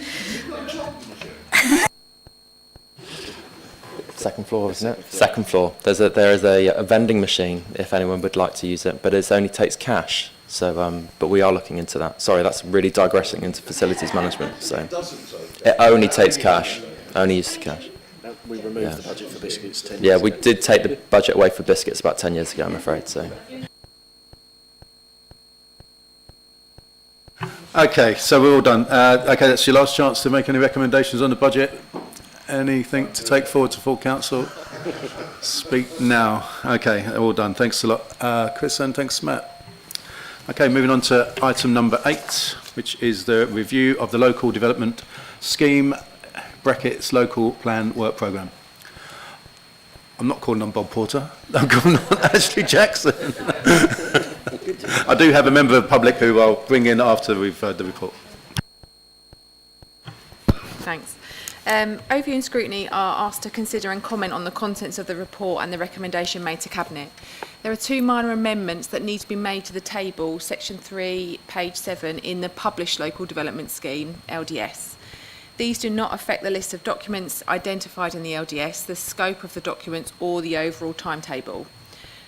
Second floor, isn't it? Second floor. There is a vending machine if anyone would like to use it, but it only takes cash. So, but we are looking into that. Sorry, that's really digressing into facilities management. So, it only takes cash. Only uses cash. We removed the budget for biscuits 10 years Yeah, ago. we did take the budget away for biscuits about 10 years ago, I'm afraid. So. Okay, so we're all done. Okay, that's your last chance to make any recommendations on the budget. Anything to take forward to full council? Speak now. Okay, all done. Thanks a lot, Chris, and thanks, Matt. Okay, moving on to item number 8, which is the review of the local development scheme, brackets, local plan work programme. I'm not calling on Bob Porter, I'm calling on Ashley Jackson. I do have a member of the public who I'll bring in after we've heard the report. Thanks. Overview and Scrutiny are asked to consider and comment on the contents of the report and the recommendation made to Cabinet. There are 2 minor amendments that need to be made to the table, section 3, page 7, in the published local development scheme, LDS. These do not affect the list of documents identified in the LDS, the scope of the documents, or the overall timetable.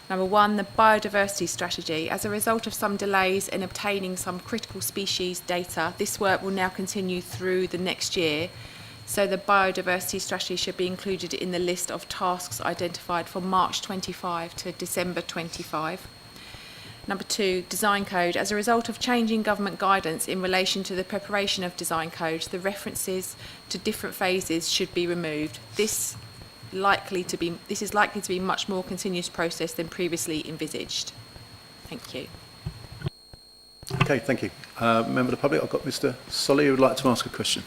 Number 1, the biodiversity strategy. As a result of some delays in obtaining some critical species data, this work will now continue through the next year. So the biodiversity strategy should be included in the list of tasks identified for March 25 to December 25. Number 2, design code. As a result of changing government guidance in relation to the preparation of design codes, the references to different phases should be removed. This is likely to be much more continuous process than previously envisaged. Thank you. Okay, thank you. Member of the public, I've got Mr. Solly who would like to ask a question.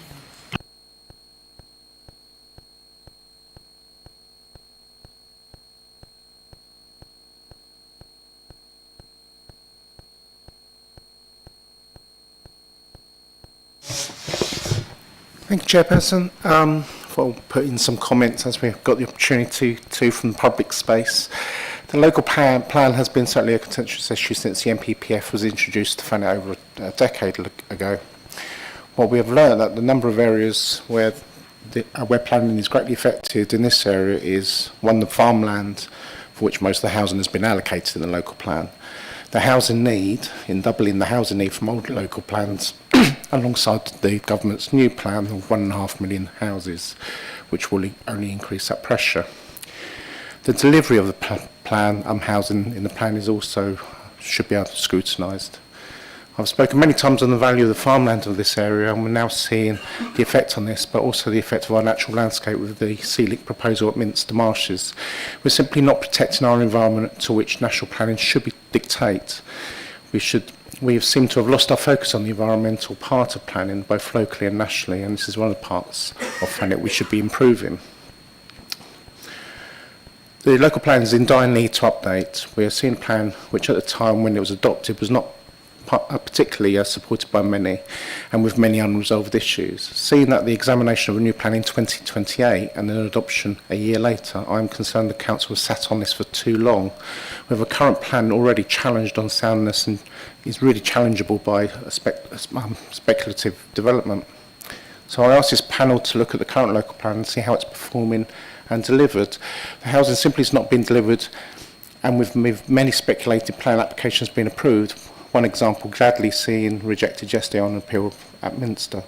Thank you, Chairperson. I'll put in some comments as we've got the opportunity to from the public space. The local plan has been certainly a contentious issue since the MPPF was introduced to Thanet over a decade ago. What we have learned that the number of areas where planning is greatly affected in this area is, one, the farmland for which most of the housing has been allocated in the local plan. The housing need, in doubling the housing need from old local plans, alongside the government's new plan of 1.5 million houses, which will only increase that pressure. The delivery of the plan, housing in the plan, is also should be scrutinised. I've spoken many times on the value of the farmland of this area, and we're now seeing the effect on this, but also the effect of our natural landscape with the sea-link proposal at Minster Marshes. We're simply not protecting our environment to which national planning should dictate. We have seemed to have lost our focus on the environmental part of planning, both locally and nationally, and this is one of the parts of Thanet we should be improving. The local plan is in dire need to update. We are seeing a plan which at the time when it was adopted was not particularly supported by many, and with many unresolved issues. Seeing that the examination of a new plan in 2028 and then adoption a year later, I am concerned the Council has sat on this for too long. We have a current plan already challenged on soundness and is really challengeable by a speculative development. So I ask this panel to look at the current local plan and see how it's performing and delivered. The housing simply has not been delivered, and with many speculated plan applications being approved, one example gladly seeing rejected yesterday on appeal at Minster.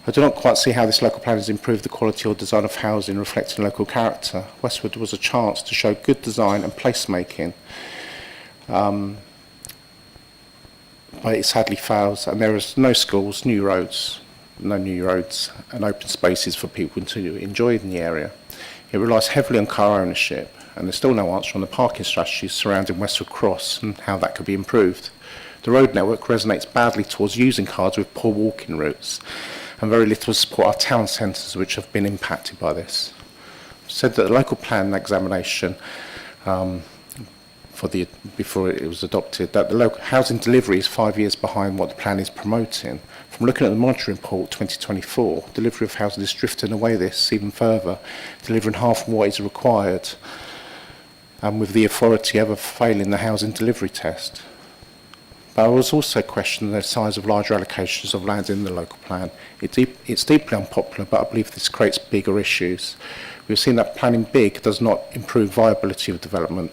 I do not quite see how this local plan has improved the quality or design of housing reflecting local character. Westwood was a chance to show good design and placemaking, but it sadly fails, and there is no schools, no new roads and open spaces for people to enjoy in the area. It relies heavily on car ownership, and there's still no answer on the parking strategies surrounding Westwood Cross and how that could be improved. The road network resonates badly towards using cars with poor walking routes, and very little to support our town centres which have been impacted by this. Said that the local plan examination before it was adopted, that the local housing delivery is 5 years behind what the plan is promoting. From looking at the monitoring report 2024, delivery of housing is drifting away this even further, delivering half of what is required, and with the authority ever failing the housing delivery test. But I was also questioning the size of larger allocations of land in the local plan. It's deeply unpopular, but I believe this creates bigger issues. We've seen that planning big does not improve viability of development,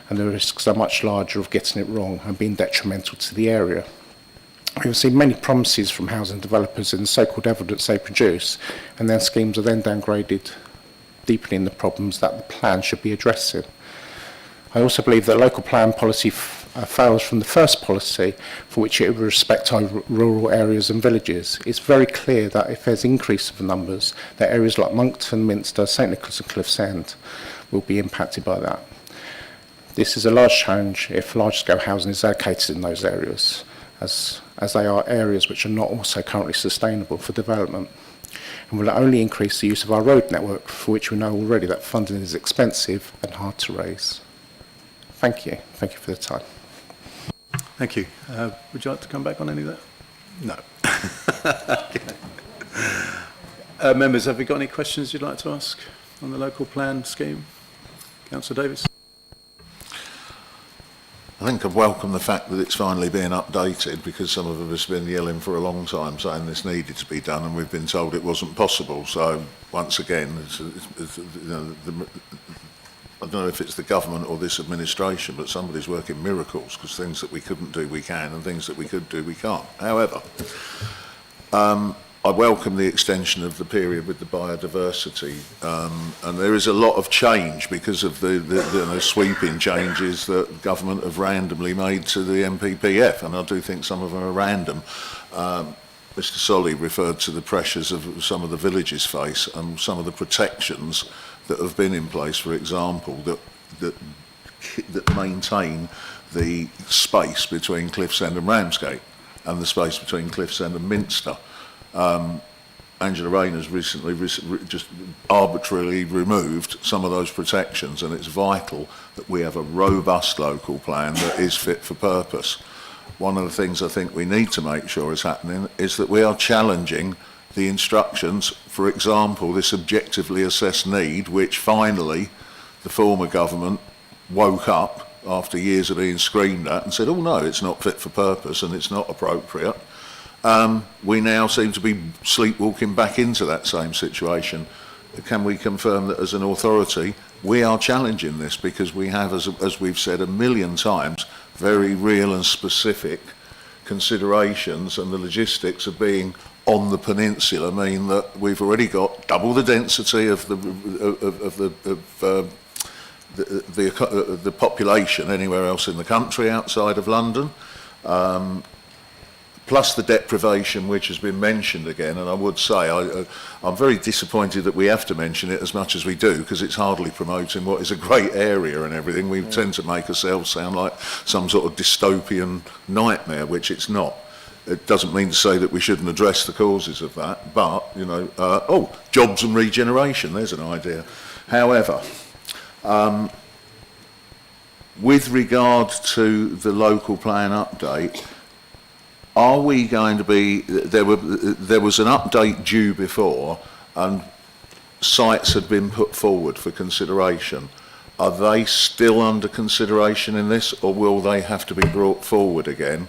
and the risks are much larger of getting it wrong and being detrimental to the area. We've seen many promises from housing developers in the so-called evidence they produce, and their schemes are then downgraded, deepening the problems that the plan should be addressing. I also believe that local plan policy fails from the first policy, for which it would respect our rural areas and villages. It's very clear that if there's increase of numbers, that areas like Monkton, Minster, St Nicholas and Cliffs End will be impacted by that. This is a large challenge if large-scale housing is allocated in those areas, as they are areas which are not also currently sustainable for development, and will only increase the use of our road network, for which we know already that funding is expensive and hard to raise. Thank you. Thank you for the time. Thank you. Would you like to come back on any of that? No. Members, have you got any questions you'd like to ask on the local plan scheme? Councillor Davis. I think I welcome the fact that it's finally being updated, because some of us have been yelling for a long time saying this needed to be done, and we've been told it wasn't possible. So once again, I don't know if it's the government or this administration, but somebody's working miracles, because things that we couldn't do we can, and things that we could do we can't. However, I welcome the extension of the period with the biodiversity, and there is a lot of change because of the sweeping changes that government have randomly made to the MPPF, and I do think some of them are random. Mr Solly referred to the pressures of some of the villages face and some of the protections that have been in place, for example, that maintain the space between Cliffs End and Ramsgate and the space between Cliffs End and Minster. Angela Rayner's recently just arbitrarily removed some of those protections, and it's vital that we have a robust local plan that is fit for purpose. One of the things I think we need to make sure is happening is that we are challenging the instructions, for example, this objectively assessed need, which finally the former government woke up after years of being screamed at and said, oh no, it's not fit for purpose and it's not appropriate. We now seem to be sleepwalking back into that same situation. Can we confirm that as an authority we are challenging this, because we have, as we've said a million times, very real and specific considerations, and the logistics of being on the peninsula mean that we've already got double the density of the population anywhere else in the country outside of London. plus the deprivation which has been mentioned again, and I would say I'm very disappointed that we have to mention it as much as we do, because it's hardly promoting what is a great area and everything. We tend to make ourselves sound like some sort of dystopian nightmare, which it's not. It doesn't mean to say that we shouldn't address the causes of that, but, you know, jobs and regeneration, there's an idea. However, with regard to the local plan update, are we going to be, there was an update due before and sites had been put forward for consideration. Are they still under consideration in this, or will they have to be brought forward again?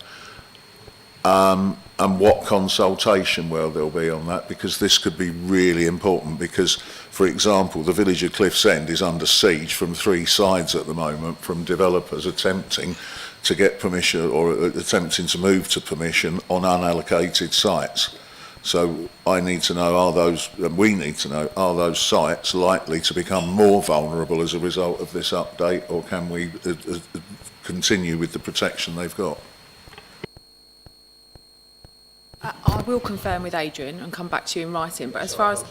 And what consultation will there be on that? Because this could be really important, because, for example, the village of Cliff's End is under siege from 3 sides at the moment, from developers attempting to get permission or attempting to move to permission on unallocated sites. So I need to know, we need to know, are those sites likely to become more vulnerable as a result of this update, or can we continue with the protection they've got? I will confirm with Adrian and come back to you in writing, but as far as...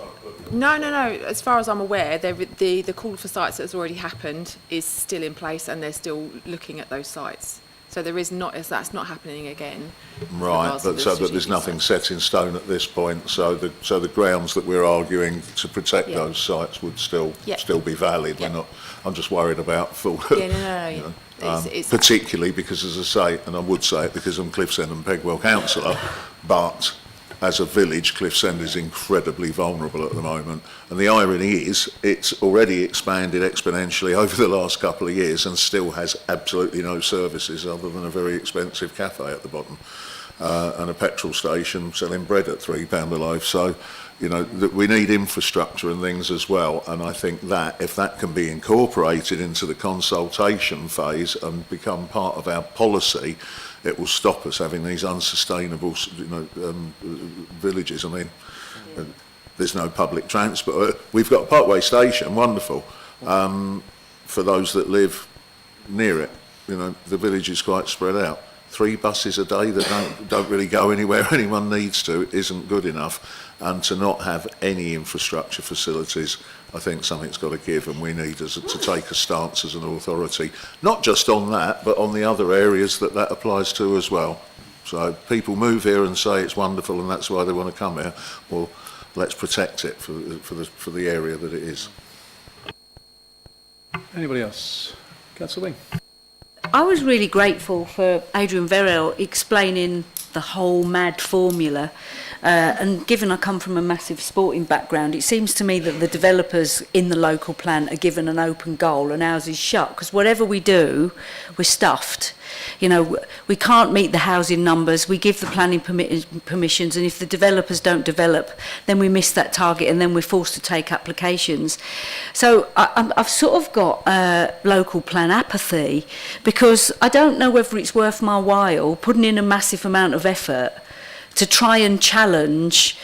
No, as far as I'm aware, the call for sites that has already happened is still in place, and they're still looking at those sites. So that's not happening again. Right, but there's nothing set in stone at this point, so the grounds that we're arguing to protect those sites would still be valid. We're not... I'm just worried about full... particularly because, as I say, and I would say it because I'm Cliff's End and Pegwell councillor, but as a village, Cliff's End is incredibly vulnerable at the moment. And the irony is, it's already expanded exponentially over the last couple of years and still has absolutely no services other than a very expensive cafe at the bottom and a petrol station selling bread at £3 a loaf. So, you know, that we need infrastructure and things as well. And I think that if that can be incorporated into the consultation phase and become part of our policy, it will stop us having these unsustainable, villages. I mean, there's no public transport. We've got a Parkway station, wonderful, for those that live near it. You know, the village is quite spread out. 3 buses a day that don't really go anywhere anyone needs to isn't good enough. And to not have any infrastructure facilities, I think something's got to give, and we need to take a stance as an authority, not just on that, but on the other areas that applies to as well. So people move here and say it's wonderful and that's why they want to come here. Well, let's protect it for the area that it is. Anybody else? Councillor Wing. I was really grateful for Adrian Verrill explaining the whole MAD formula. And given I come from a massive sporting background, it seems to me that the developers in the local plan are given an open goal and ours is shut, because whatever we do, we're stuffed. You know, we can't meet the housing numbers, we give the planning permissions, and if the developers don't develop, then we miss that target and then we're forced to take applications. So I've sort of got local plan apathy, because I don't know whether it's worth my while putting in a massive amount of effort to try and challenge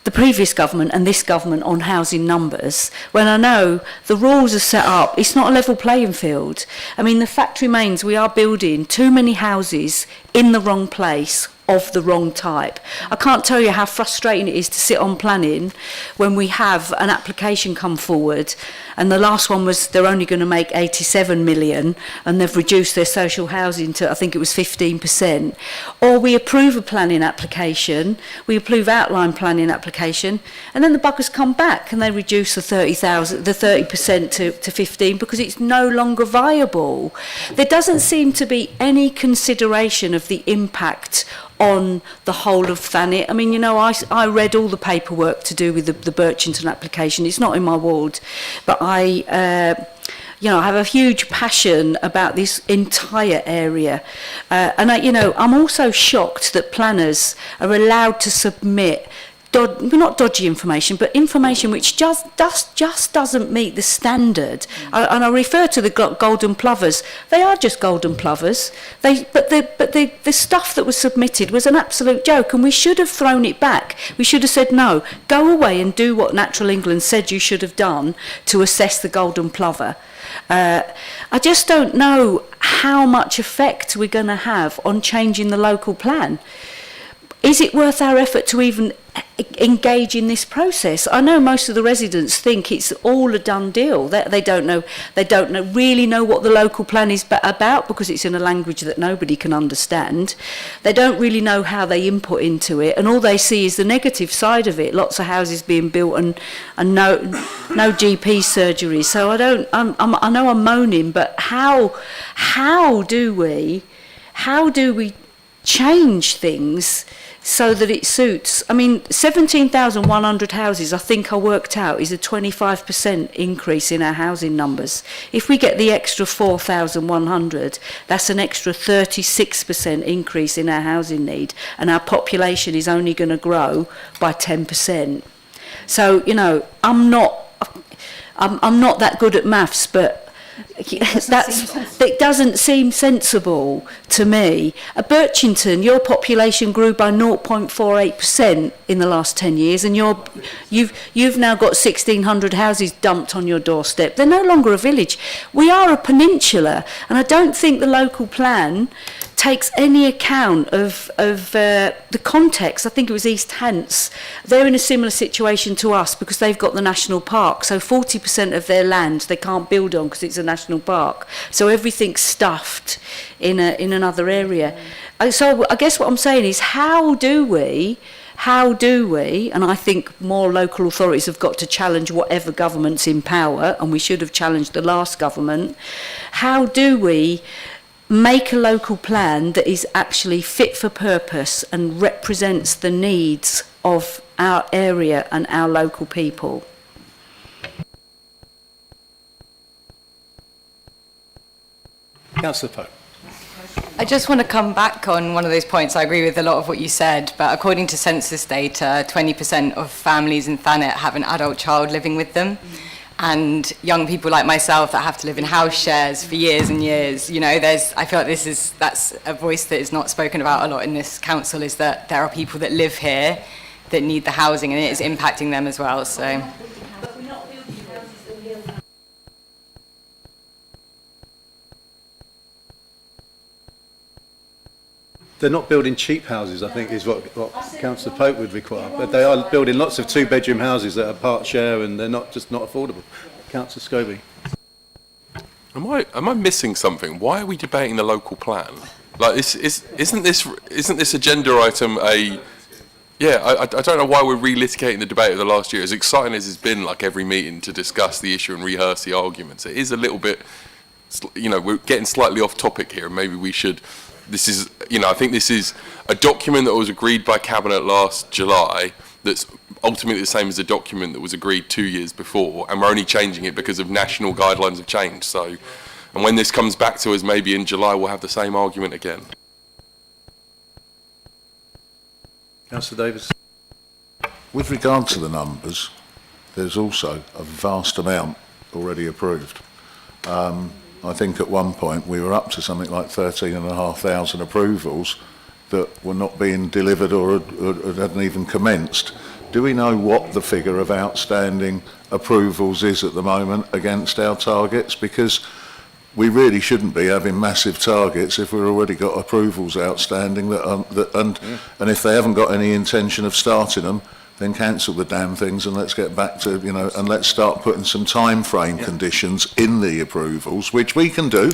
the previous government and this government on housing numbers, when I know the rules are set up, it's not a level playing field. I mean, the fact remains we are building too many houses in the wrong place of the wrong type. I can't tell you how frustrating it is to sit on planning when we have an application come forward and the last one was they're only going to make 87 million and they've reduced their social housing to, I think it was 15%. Or we approve a planning application, we approve outline planning application, and then the buggers come back and they reduce the 30% to 15 because it's no longer viable. There doesn't seem to be any consideration of the impact on the whole of Thanet. I mean, you know, I read all the paperwork to do with the Birchington application. It's not in my ward, but I have a huge passion about this entire area. And I'm also shocked that planners are allowed to submit not dodgy information, but information which just doesn't meet the standard. And I refer to the golden plovers. They are just golden plovers. But the stuff that was submitted was an absolute joke, and we should have thrown it back. We should have said, no, go away and do what Natural England said you should have done to assess the golden plover. I just don't know how much effect we're going to have on changing the local plan. is it worth our effort to even engage in this process? I know most of the residents think it's all a done deal. They don't know. They don't really know what the local plan is about because it's in a language that nobody can understand. They don't really know how they input into it, and all they see is the negative side of it. Lots of houses being built and no GP surgery. So I know I'm moaning, but how do we change things so that it suits? I mean, 17,100 houses, I think I worked out, is a 25% increase in our housing numbers. If we get the extra 4,100, that's an extra 36% increase in our housing need, and our population is only going to grow by 10%. So, you know, I'm not that good at maths, but it doesn't seem sensible to me. At Birchington, your population grew by 0.48% in the last 10 years, and you've now got 1,600 houses dumped on your doorstep. They're no longer a village. We are a peninsula, and I don't think the local plan takes any account of the context. I think it was East Hants. They're in a similar situation to us because they've got the national park. So 40% of their land they can't build on because it's a national park. So everything's stuffed in another area. So I guess what I'm saying is, how do we, and I think more local authorities have got to challenge whatever government's in power, and we should have challenged the last government, how do we make a local plan that is actually fit for purpose and represents the needs of our area and our local people? Councillor Pope. I just want to come back on one of those points. I agree with a lot of what you said, but according to census data, 20% of families in Thanet have an adult child living with them. And young people like myself that have to live in house shares for years and years, you know, I feel like that's a voice that is not spoken about a lot in this council, is that there are people that live here that need the housing, and it is impacting them as well. So. They're not building cheap houses, I think, is what Councillor Pope would require. But they are building lots of two-bedroom houses that are part share, and they're not affordable. Councillor Scobie. Am I missing something? Why are we debating the local plan? Like, isn't this agenda item a? Yeah, I don't know why we're relitigating the debate of the last year. As exciting as it's been, like every meeting to discuss the issue and rehearse the arguments, it is a little bit, you know, we're getting slightly off topic here. Maybe we should. This is, you know, I think this is a document that was agreed by Cabinet last July that's ultimately the same as a document that was agreed 2 years before, and we're only changing it because of national guidelines have changed. So, and when this comes back to us maybe in July, we'll have the same argument again. Councillor Davis. With regard to the numbers, there's also a vast amount already approved. I think at one point we were up to something like 13,500 approvals that were not being delivered or hadn't even commenced. Do we know what the figure of outstanding approvals is at the moment against our targets? Because we really shouldn't be having massive targets if we've already got approvals outstanding and if they haven't got any intention of starting them, then cancel the damn things and let's get back to, you know, and let's start putting some time frame conditions in the approvals, which we can do.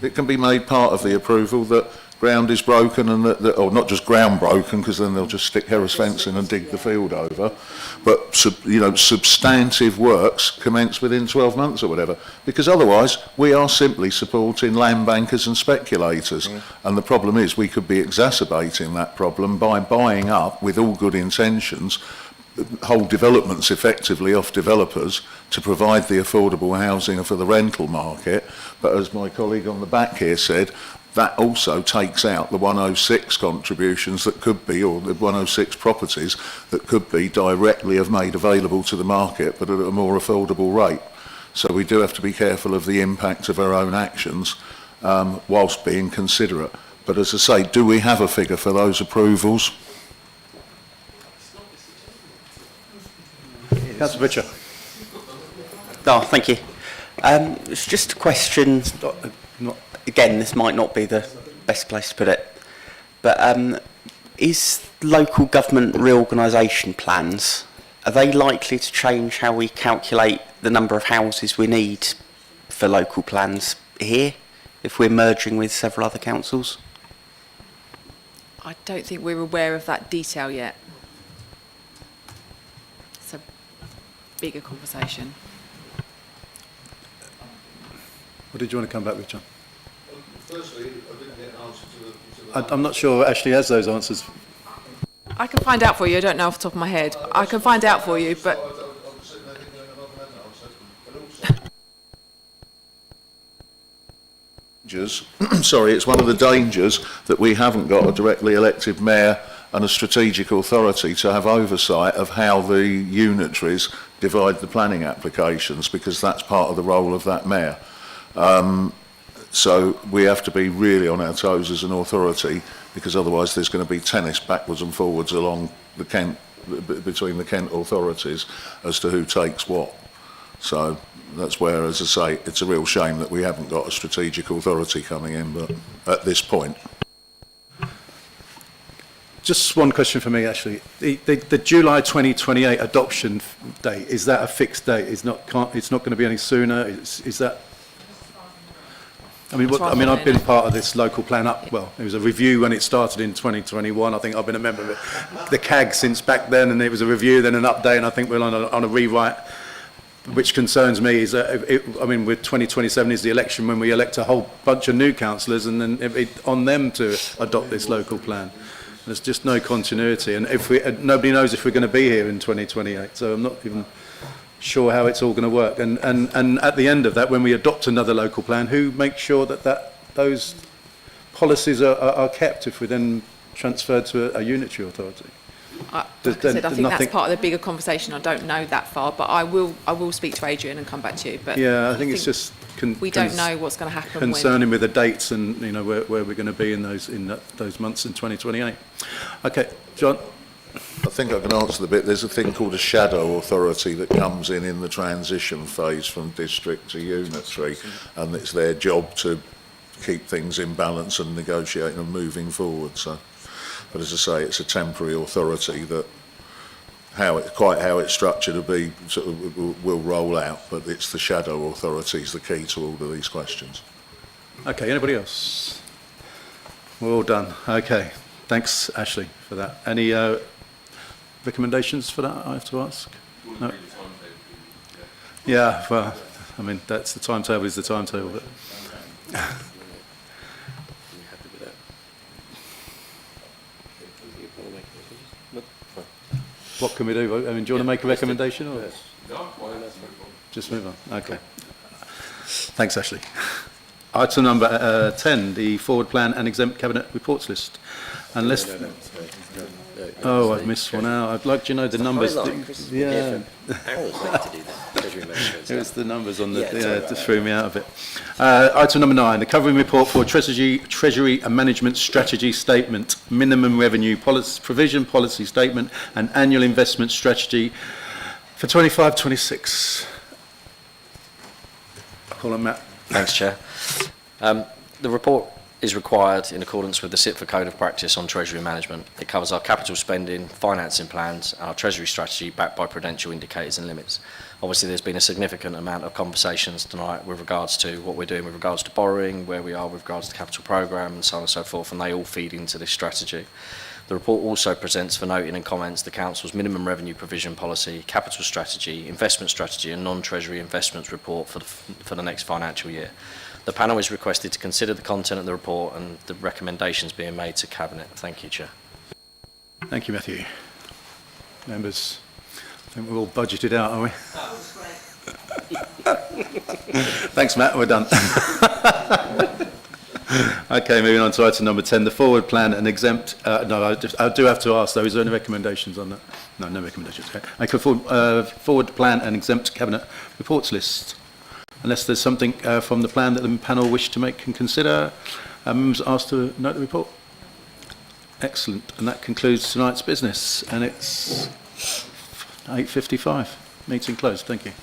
It can be made part of the approval that ground is broken and or not just ground broken, because then they'll just stick Harris fencing and dig the field over, but you know, substantive works commence within 12 months or whatever, because otherwise we are simply supporting land bankers and speculators. And the problem is we could be exacerbating that problem by buying up, with all good intentions, whole developments effectively off developers to provide the affordable housing for the rental market. But as my colleague on the back here said, that also takes out the 106 contributions that could be, or the 106 properties that could be directly have made available to the market, but at a more affordable rate. So we do have to be careful of the impact of our own actions whilst being considerate. But as I say, do we have a figure for those approvals? Councillor Butcher. Oh, thank you. It's just a question. Again, this might not be the best place to put it, but is local government reorganisation plans, are they likely to change how we calculate the number of houses we need for local plans here if we're merging with several other councils? I don't think we're aware of that detail yet. It's a bigger conversation. What did you want to come back with, John? Firstly, I didn't get an answer to the... I'm not sure Ashley has those answers. I can find out for you. I don't know off the top of my head. I can find out for you, but... Sorry, it's one of the dangers that we haven't got a directly elected mayor and a strategic authority to have oversight of how the unitaries divide the planning applications, because that's part of the role of that mayor. So we have to be really on our toes as an authority, because otherwise there's going to be tennis backwards and forwards along the Kent, between the Kent authorities as to who takes what. So that's where, as I say, it's a real shame that we haven't got a strategic authority coming in, but at this point. Just one question for me, actually. The July 2028 adoption date, is that a fixed date? It's not going to be any sooner? Is that... I mean, I've been part of this local plan well, it was a review when it started in 2021. I think I've been a member of the CAG since back then, and it was a review, then an update, and I think we're on a rewrite, which concerns me is that, with 2027 is the election when we elect a whole bunch of new councillors, and then on them to adopt this local plan. There's just no continuity, and nobody knows if we're going to be here in 2028, so I'm not even sure how it's all going to work. And at the end of that, when we adopt another local plan, who makes sure that those policies are kept if we're then transferred to a unitary authority? Like I said, I think that's part of the bigger conversation. I don't know that far, but I will speak to Adrian and come back to you. But yeah, I think it's just we don't know what's going to happen. Concerning with the dates and where we're going to be in those months in 2028. Okay, John. I think I can answer the bit. There's a thing called a shadow authority that comes in the transition phase from district to unitary, and it's their job to keep things in balance and negotiate and moving forward. So, but as I say, it's a temporary authority that how it's structured will be will roll out, but it's the shadow authority is the key to all of these questions. Okay, anybody else? We're all done. Okay, thanks, Ashley, for that. Any recommendations for that I have to ask? No? Yeah, well, I mean, that's the timetable is the timetable. But what can we do? I mean, do you want to make a recommendation? Or? Just move on. Okay. Thanks, Ashley. Item number 10, the forward plan and exempt cabinet reports list. Unless... Oh, I've missed one out. I'd like to know the numbers. Yeah. It was the numbers on the... Yeah, just threw me out of it. Item number 9, the covering report for Treasury and Management Strategy Statement, Minimum Revenue Provision Policy Statement and Annual Investment Strategy for 25-26. Call on Matt. Thanks, Chair. The report is required in accordance with the SITFA Code of Practice on Treasury Management. It covers our capital spending, financing plans, and our Treasury strategy backed by prudential indicators and limits. Obviously, there's been a significant amount of conversations tonight with regards to what we're doing with regards to borrowing, where we are with regards to the capital programme, and so on and so forth, and they all feed into this strategy. The report also presents for noting and comments the Council's minimum revenue provision policy, capital strategy, investment strategy and non-Treasury investments report for the next financial year. The panel is requested to consider the content of the report and the recommendations being made to Cabinet. Thank you, Chair. Thank you, Matthew. Members, I think we're all budgeted out, are we? Thanks, Matt. We're done. Okay, moving on to item number 10, the forward plan and exempt... no, I do have to ask, though, is there any recommendations on that? No, no recommendations. Okay, forward plan and exempt cabinet reports list. Unless there's something from the plan that the panel wish to make and consider, members are asked to note the report. Excellent, and that concludes tonight's business, and it's 8:55. Meeting closed. Thank you.